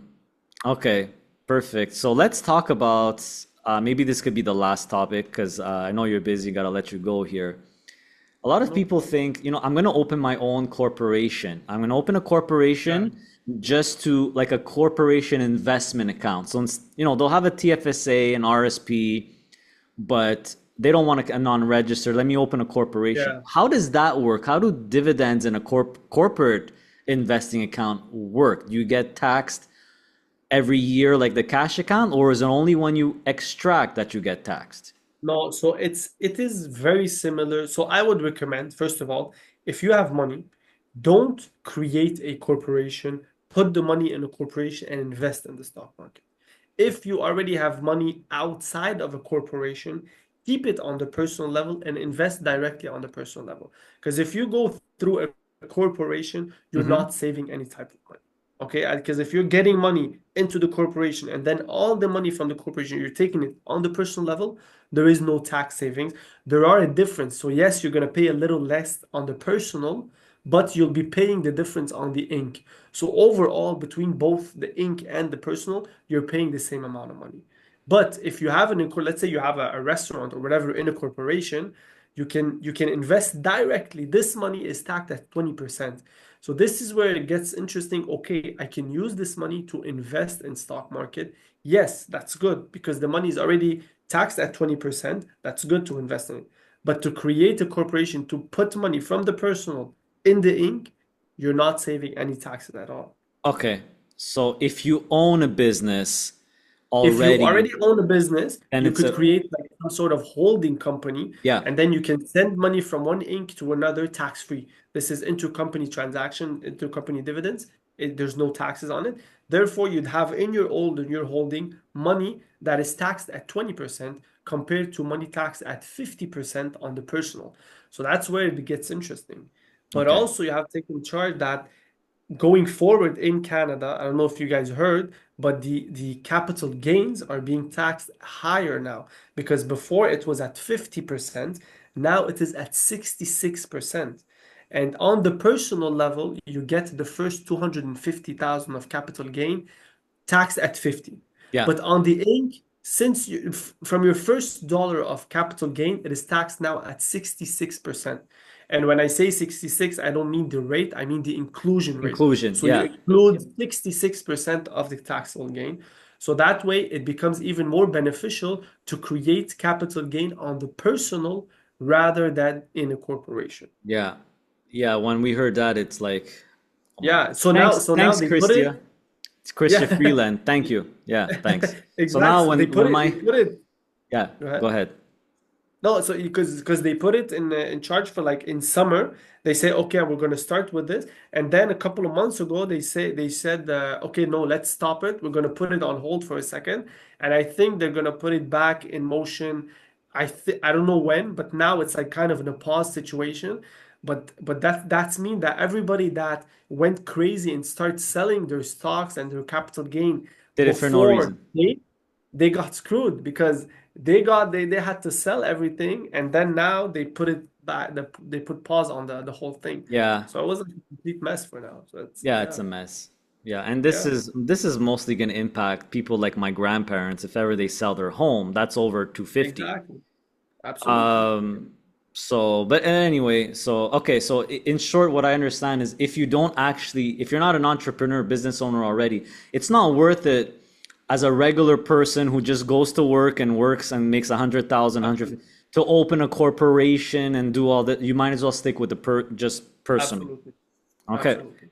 Okay, perfect. So let's talk about maybe this could be the last topic, because I know you're busy, gotta let you go here. A lot of No people problem. think, I'm going to open my own corporation. I'm going to open a Yeah. corporation just to like a corporation investment account. So, they'll have a TFSA, an RSP, but they don't want a non-registered. Let me open a corporation. Yeah. How does that work? How do dividends in a corporate investing account work? Do you get taxed every year like the cash account, or is it only when you extract that you get taxed? No, so it is very similar. So I would recommend, first of all, if you have money, don't create a corporation, put the money in a corporation and invest in the stock market. If you already have money outside of a corporation, keep it on the personal level and invest directly on the personal level. Because if you go through a corporation, you're Mm-hmm. not saving any type of money. Okay, because if you're getting money into the corporation and then all the money from the corporation, you're taking it on the personal level, there is no tax savings. There are a difference. So yes, you're going to pay a little less on the personal, but you'll be paying the difference on the Inc. So overall, between both the Inc. and the personal, you're paying the same amount of money. But if you have let's say you have a restaurant or whatever in a corporation, you can invest directly. This money is taxed at 20%. So this is where it gets interesting. Okay, I can use this money to invest in stock market. Yes, that's good because the money is already taxed at 20%. That's good to invest in it. But to create a corporation to put money from the personal in the Inc., you're not saving any taxes at all. Okay. So if you own a business If you already, already own a business, then you it's could a, create like some sort of holding company, yeah. and then you can send money from one Inc. to another tax-free. This is intercompany transaction, intercompany dividends. There's no taxes on it. Therefore, you'd have in your holding money that is taxed at 20% compared to money taxed at 50% on the personal. So that's where it gets interesting. But Okay. also, you have to take in charge that going forward in Canada, I don't know if you guys heard, but the capital gains are being taxed higher now because before it was at 50%, now it is at 66%. And on the personal level, you get the first 250,000 of capital gain taxed at 50. Yeah. But on the Inc., since from your first dollar of capital gain, it is taxed now at 66%. And when I say 66, I don't mean the rate, I mean the inclusion rate. Inclusion. So you Yeah. include 66% of the taxable gain. So that way it becomes even more beneficial to create capital gain on the personal rather than in a corporation. Yeah. Yeah. When we heard that, it's like, oh my God. Yeah. So now, Thanks. so now Thanks, they put Christia. it. It's Christia Yeah. Freeland. Thank you. Yeah. Thanks. So now Exactly. when They when put it. They my put it. yeah, Go go ahead. ahead. No, so because they put it in charge for like in summer, they say okay, we're going to start with this, and then a couple of months ago they said okay, no, let's stop it. We're going to put it on hold for a second, and I think they're going to put it back in motion. I don't know when, but now it's like kind of in a pause situation. But that's mean that everybody that went crazy and started selling their stocks and their capital gain Did it for no before reason. they got screwed because they had to sell everything, and then now they put it back, they put pause on the whole thing. Yeah. So it was a complete mess for now. So it's Yeah, it's yeah, a mess. Yeah, and yeah, this is mostly going to impact people like my grandparents if ever they sell their home. That's over 250. exactly, absolutely. Um, so, but anyway, so okay, so in short, what I understand is if you don't actually, if you're not an entrepreneur, business owner already, it's not worth it as a regular person who just goes to work and works and makes 100,000, Absolutely, to open a corporation and do all that. You might as well stick with the just personal. absolutely, Okay. absolutely.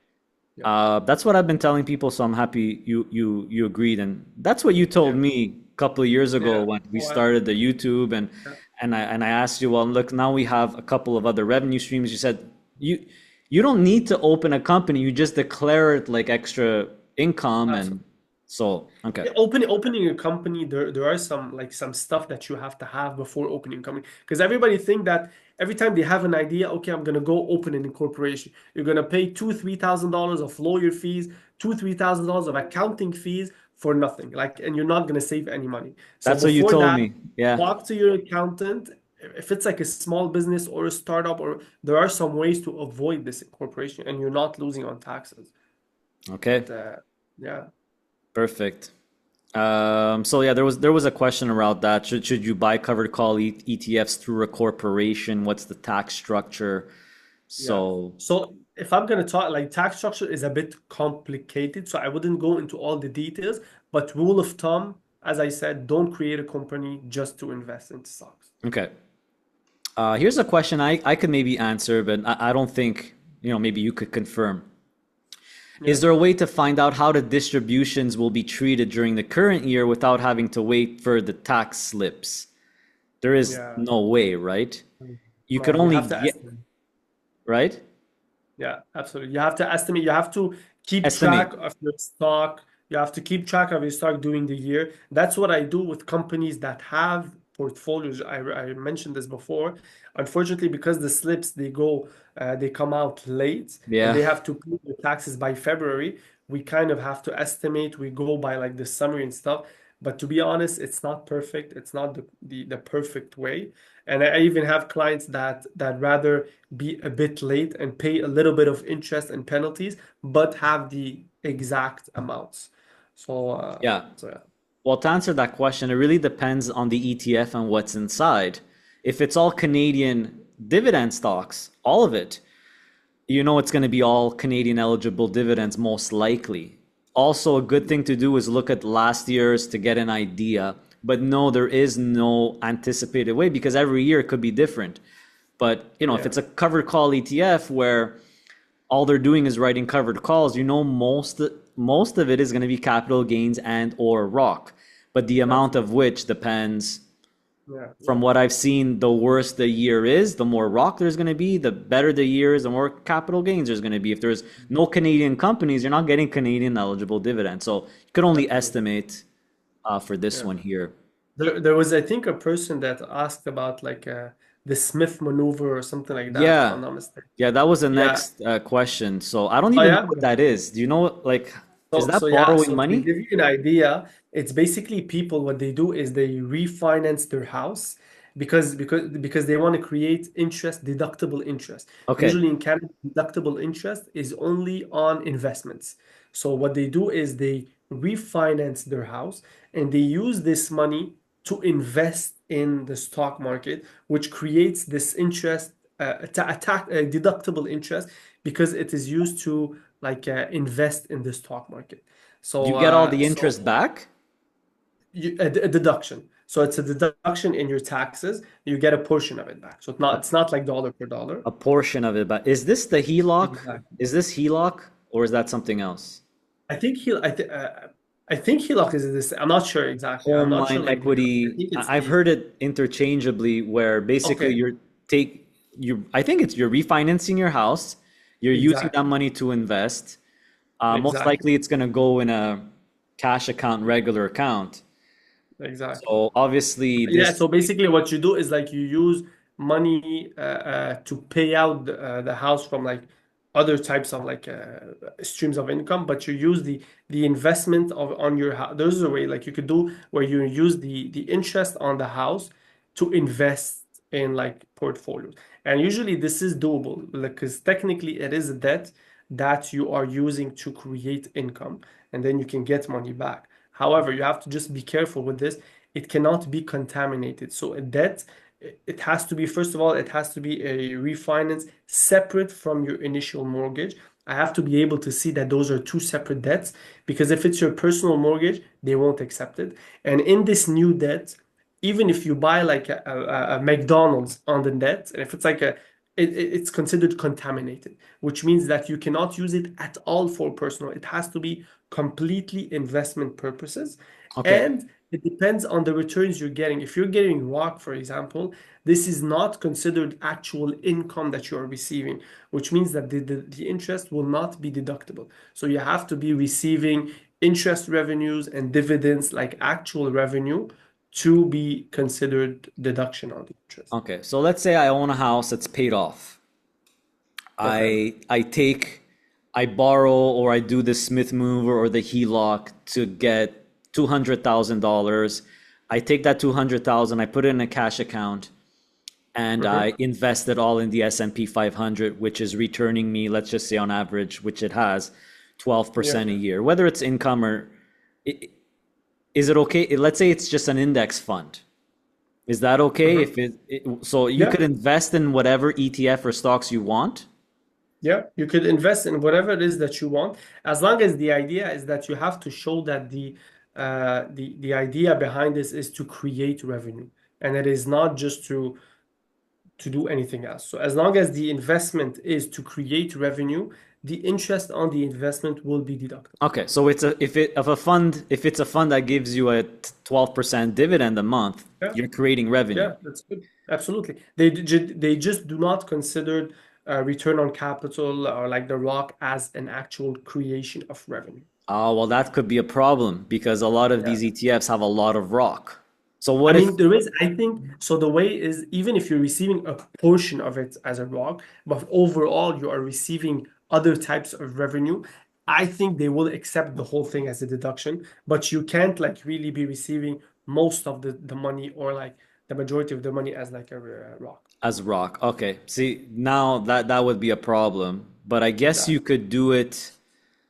Yeah, That's what I've been telling people, so I'm happy you agreed, and that's what you told yeah, me a couple of years ago yeah. when we Oh, started the YouTube, yeah, and I asked you, well, look, now we have a couple of other revenue streams. You said you don't need to open a company, you just declare it like extra income, and absolutely. so okay, Yeah, opening a company, there are some stuff that you have to have before opening a company. Because everybody think that every time they have an idea, okay, I'm gonna go open an incorporation. You're gonna pay $2,000-3,000 of lawyer fees, $2,000-3,000 of accounting fees for nothing. Like, and you're not gonna save any money. So that's what you before told that, me. Yeah, talk to your accountant. If it's like a small business or a startup, or there are some ways to avoid this incorporation, and you're not losing on taxes. okay, But yeah. perfect. So yeah, there was a question around that. Should you buy covered call ETFs through a corporation? What's the tax structure? Yeah. So So if I'm gonna talk, like, tax structure is a bit complicated, so I wouldn't go into all the details. But rule of thumb, as I said, don't create a company just to invest in stocks. okay. Here's a question I could maybe answer, but I don't think, maybe you could confirm. Is Yeah. there a way to find out how the distributions will be treated during the current year without having to wait for the tax slips? There is Yeah. no way, right? You could No, you only have to get, estimate. right? Yeah, absolutely. You have to estimate. You have to keep Estimate. track of your stock. You have to keep track of your stock during the year. That's what I do with companies that have portfolios. I mentioned this before. Unfortunately, because the slips they come out late, and Yeah. they have to pay the taxes by February. We kind of have to estimate. We go by like the summary and stuff. But to be honest, it's not perfect. It's not the perfect way. And I even have clients that rather be a bit late and pay a little bit of interest and penalties, but have the exact amounts. So, Yeah. yeah, Well, to answer that question, it really depends on the ETF and what's inside. If it's all Canadian dividend stocks, all of it, it's going to be all Canadian eligible dividends most likely. Also, a good thing to do is look at last year's to get an idea. But no, there is no anticipated way because every year it could be different. But, if yeah, it's a covered call ETF where all they're doing is writing covered calls, most of it is going to be capital gains and or ROC. But the amount of absolutely. which depends. Yeah, From yeah, what I've seen, the worse the year is, the more ROC there's going to be. The better the year is, the more capital gains there's going to be. If there's no Canadian companies, you're not getting Canadian eligible dividends. So you could only absolutely. estimate for this Yeah. one here. There was, I think, a person that asked about like the Smith maneuver or something like that, if I'm Yeah, not mistaken. yeah, that was the Yeah. next question. So I don't Oh even know yeah. what that is. Do you know, like, is So that yeah, borrowing so to money? give you an idea, it's basically people, what they do is they refinance their house because they want to create interest, deductible interest. Okay. Usually in Canada, deductible interest is only on investments. So what they do is they refinance their house, and they use this money to invest in the stock market, which creates this interest, deductible interest, because it is used to like invest in the stock market. Do you So get all the so interest back? a deduction. So it's a deduction in your taxes. You get a portion of it back. So A, it's not like dollar per dollar. a portion of it back. Is this the HELOC? Exactly. Is this HELOC or is that something else? I think he I th I think HELOC is this. I'm not sure exactly. I'm Home not sure line like the, I equity. think it's I've the heard it interchangeably where basically okay, I think it's you're refinancing your house, you're using that exactly. money to invest. Most Exactly. likely it's going to go in a cash account, regular account. Exactly. So obviously Yeah, this, so basically what you do is like you use money to pay out the house from like other types of like streams of income, but you use the investment of on your house. There's a way like you could do where you use the interest on the house to invest in like portfolios. And usually this is doable because technically it is a debt that you are using to create income and then you can get money back. However, you have to just be careful with this. It cannot be contaminated. So a debt, it has to be, first of all, it has to be a refinance separate from your initial mortgage. I have to be able to see that those are two separate debts because if it's your personal mortgage, they won't accept it. And in this new debt, even if you buy like a McDonald's on the debt, and if it's like it's considered contaminated, which means that you cannot use it at all for personal. It has to be completely investment purposes. okay, And it depends on the returns you're getting. If you're getting ROC, for example, this is not considered actual income that you are receiving, which means that the interest will not be deductible. So you have to be receiving interest revenues and dividends like actual revenue to be considered deduction on the interest. okay. So let's say I own a house that's paid off. Okay. I borrow or I do the Smith mover or the HELOC to get $200,000. I take that 200,000, I put it in a cash account, and I Mm-hmm. invest it all in the S&P 500, which is returning me, let's just say on average, which it has, Yeah. 12% a year. Whether it's income or is it okay? Let's say it's just an index fund. Is that okay Mm-hmm. if so you Yeah. could invest in whatever ETF or stocks you want? Yeah, you could invest in whatever it is that you want, as long as the idea is that you have to show that the idea behind this is to create revenue, and it is not just to do anything else. So as long as the investment is to create revenue, the interest on the investment will be deductible. Okay, so if it's a fund that gives you a 12% dividend a month, Yeah, you're creating revenue. yeah, that's good. Absolutely. They just do not consider return on capital or like the ROC as an actual creation of revenue. Oh, well, that could be a problem because a lot of Yeah. these ETFs have a lot of rock. So I what if, mean, there is, I think, so the way is even if you're receiving a portion of it as a ROC, but overall you are receiving other types of revenue, I think they will accept the whole thing as a deduction, but you can't like really be receiving most of the money or like the majority of the money as like a ROC. as rock? Okay, see, now that would be a problem, but I guess you Exactly. could do it.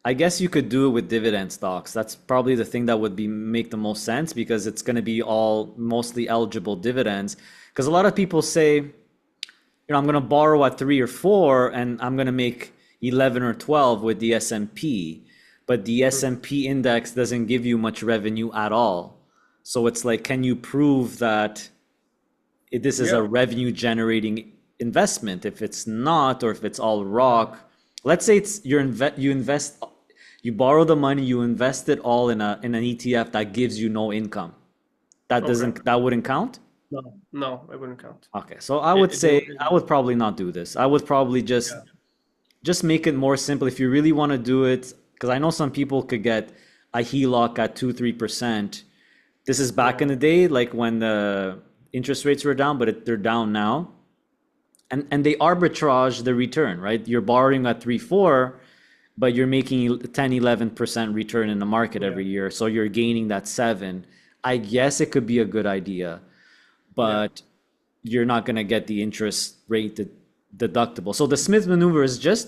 I guess you could do it with dividend stocks. That's probably the thing that would be make the most sense because it's going to be all mostly eligible dividends. Because a lot of people say, I'm going to borrow at 3 or 4 and I'm going to make 11 or 12 with the S&P, but the Mhm. S&P index doesn't give you much revenue at all. So it's like, can you prove that this is a Yeah. revenue generating investment? If it's not, or if it's all rock, let's say it's you borrow the money, you invest it all in an ETF that gives you no income. Okay. That wouldn't count? No, no, it wouldn't count. Okay, so I would They say would, I would probably not do this. I would probably yeah. just make it more simple if you really want to do it. Because I know some people could get a HELOC at 2-3%. This is back in Yeah. the day, like when the interest rates were down, but they're down now. And they arbitrage the return, right? You're borrowing at 3-4, but you're making 10-11% return in the market Yeah. every year. So you're gaining that 7. I guess it could be a good idea, Yeah. but you're not going to get the interest rate deductible. So the Smith maneuver is just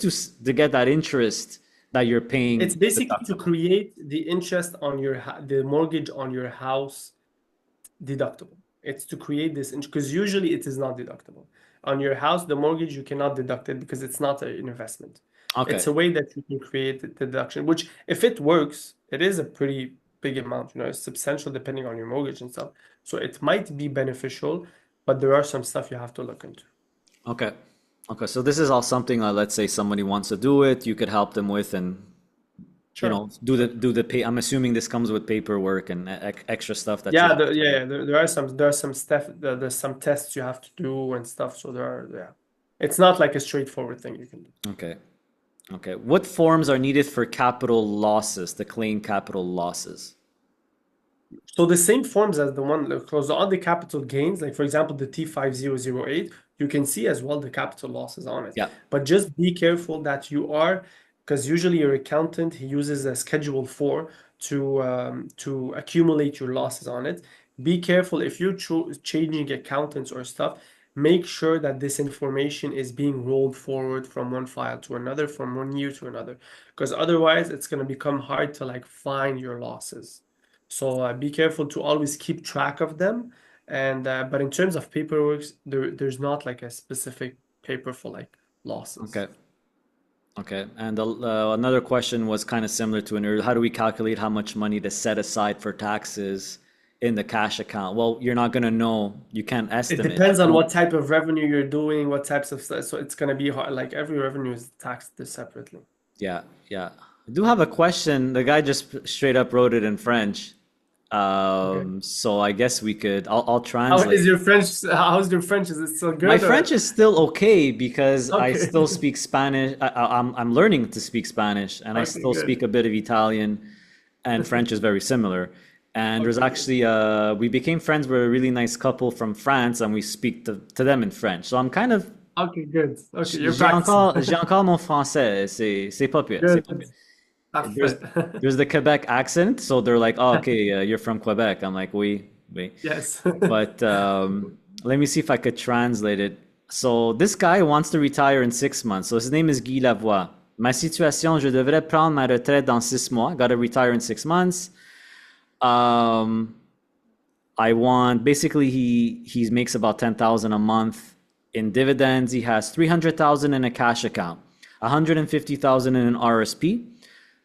to get that interest that you're It's paying basically to deductible. create the interest on your the mortgage on your house deductible. It's to create this because usually it is not deductible. On your house, the mortgage you cannot deduct it because it's not an investment. It's Okay. a way that you can create the deduction, which if it works, it is a pretty big amount, it's substantial depending on your mortgage and stuff. So it might be beneficial, but there are some stuff you have to look into. Okay. Okay. So this is all something that let's say somebody wants to do it, you could help them with and Sure. do the pay. I'm assuming this comes with paperwork and extra stuff that you Yeah, have to do. there are some stuff there's some tests you have to do and stuff. So it's not like a straightforward thing you can do. Okay. Okay. What forms are needed for capital losses, to claim capital losses? So the same forms as the one because on the capital gains, like for example, the T5008, you can see as well the capital losses on it. Yeah. But just be careful that you are, because usually your accountant he uses a Schedule 4 to accumulate your losses on it. Be careful if you're changing accountants or stuff. Make sure that this information is being rolled forward from one file to another, from one year to another, because otherwise it's going to become hard to like find your losses. So be careful to always keep track of them. And but in terms of paperwork, there's not like a specific paper for like losses. Okay. Okay. And another question was kind of similar to an earlier. How do we calculate how much money to set aside for taxes in the cash account? Well, you're not going to know. You can't It estimate. depends on what type of revenue you're doing, what types of stuff. So it's gonna be hard. Like every revenue is taxed separately. Yeah. Yeah. I do have a question. The guy just straight up wrote it in French. Okay. So I guess I'll How translate. is your French? How's your French? Is it still My good French or is still okay because I okay? still speak Spanish. I'm learning to speak Spanish, and I Okay, still speak good. a bit of Italian, and French is very similar. And there's Okay, good. actually we became friends with a really nice couple from France, and we speak to them in French. So I'm kind of Okay, good. Okay, you're practicing. j'ai encore mon français. C'est pas pire. C'est pas Good. pire. There's Parfait. there's the Quebec accent, so they're like, oh, okay, you're from Quebec. I'm like, oui, oui. Yes. But let me see if I could translate it. So this guy wants to retire in 6 months. So his name is Guy Lavoie. Ma situation, je devrais prendre ma retraite dans 6 mois. Got to retire in 6 months. Um, I want basically he makes about 10,000 a month in dividends. He has 300,000 in a cash account, 150,000 in an RRSP,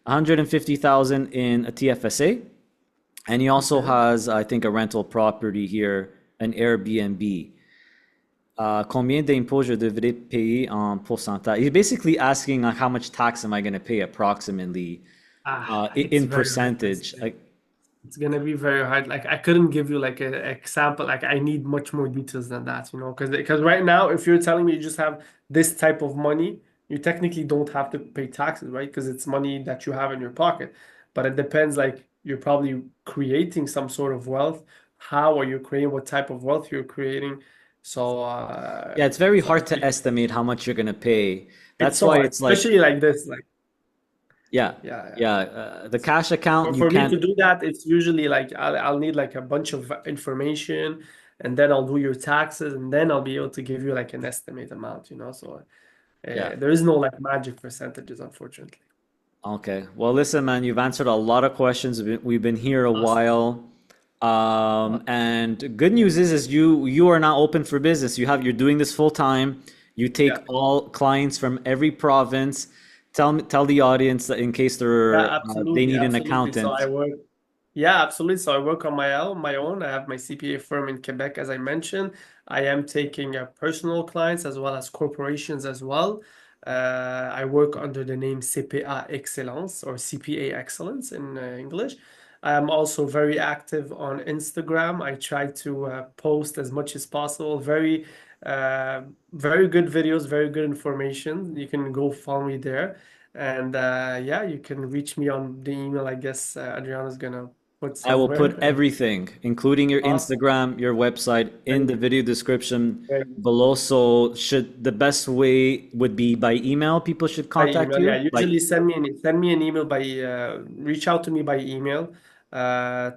150,000 in a TFSA, and he also Okay. has, I think, a rental property here, an Airbnb. Combien d'impôts je devrais payer en pourcentage? He's basically asking like, how much tax am I going to pay approximately It's in very hard to percentage? say. It's gonna be very hard. Like I couldn't give you like an example. Like I need much more details than that, because right now, if you're telling me you just have this type of money, you technically don't have to pay taxes, right? Because it's money that you have in your pocket. But it depends. Like you're probably creating some sort of wealth. How are you creating? What type of wealth you're creating? So, Yeah, it's very so hard to estimate how much you're going to pay. it's That's so why hard, it's like, especially like this. Like yeah, yeah. yeah, the cash account, you For me to can't. do that, it's usually like I'll need like a bunch of information, and then I'll do your taxes, and then I'll be able to give you like an estimate amount. So Yeah. there is no like magic percentages, unfortunately. Okay. Well, listen, man, you've answered a lot of questions. We've been here a Awesome. while. Awesome. And good news is you are now open for business. You're doing this full time. You take Yeah. all clients from every province. Tell the audience that in case Yeah, they absolutely, need an absolutely. So accountant. I work. Yeah, absolutely. So I work on my own. I have my CPA firm in Quebec, as I mentioned. I am taking personal clients as well as corporations as well. I work under the name CPA Excellence or CPA Excellence in English. I am also very active on Instagram. I try to post as much as possible. Very good videos, very good information. You can go follow me there. And yeah, you can reach me on the email. I guess Adriana's gonna put I will somewhere. put everything, including your Awesome. Instagram, your website, in Thank the you. video description Thank you. below. So should the best way would be by email, people should By contact email, yeah. you? Like, Usually send me an email by reach out to me by email.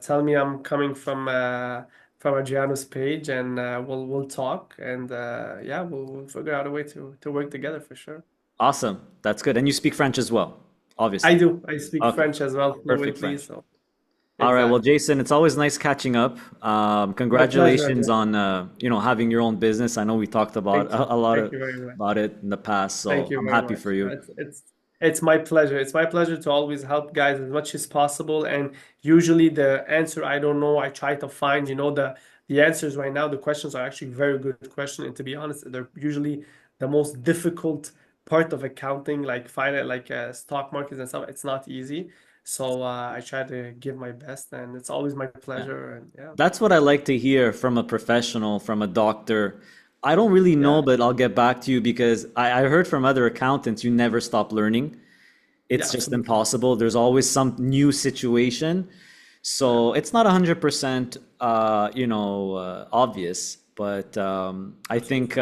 Tell me I'm coming from Adriano's page, and we'll talk, and yeah, we'll figure out a way to work together for sure. awesome. That's good. And you speak French as well, I obviously. do. I speak Okay, French as well perfect fluently, French. so All right. Well, exactly. Jason, it's always nice catching up. My pleasure, Congratulations Adriano. on having your own business. I know we talked about Thank you. a lot Thank you very much. about it in the past, Thank so you I'm very happy much. for you. It's my pleasure. It's my pleasure to always help guys as much as possible. And usually the answer I don't know, I try to find, the answers right now. The questions are actually very good questions. And to be honest, they're usually the most difficult part of accounting, like finance, like stock markets and stuff. It's not easy. So I try to give my best, and it's always my Yeah. pleasure. And yeah, That's what I like to hear from a professional, from a doctor. I don't really know, yeah, but I'll get back to you because I heard from other accountants you never stop learning. yeah, It's just absolutely. impossible. There's always some new situation. Yeah, So it's not 100%, obvious, but absolutely.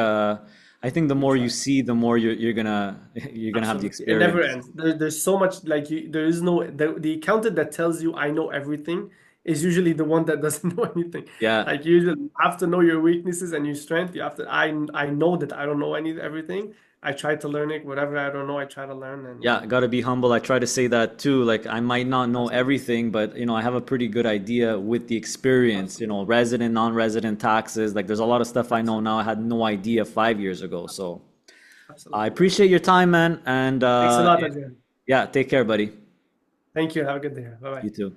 I think the We more you try. see, the more you're gonna you're gonna have the Absolutely. It never experience. ends. There's so much like there is no the accountant that tells you I know everything is usually the one that doesn't know anything. Yeah. Like you usually have to know your weaknesses and your strength. You have to I know that I don't know everything. I try to learn it. Whatever I don't know, I try to learn and Yeah, gotta be humble. I try to say that too. Like I might not know absolutely. everything, but I have a pretty good idea with the experience, Absolutely. resident, non-resident taxes. Like there's a lot of stuff I know now I Absolutely. had no idea 5 years ago. So I Absolutely. appreciate your time, man. And Thanks a lot, Adrian. yeah, take care, buddy. Thank you. Have a good day. Bye bye. You too.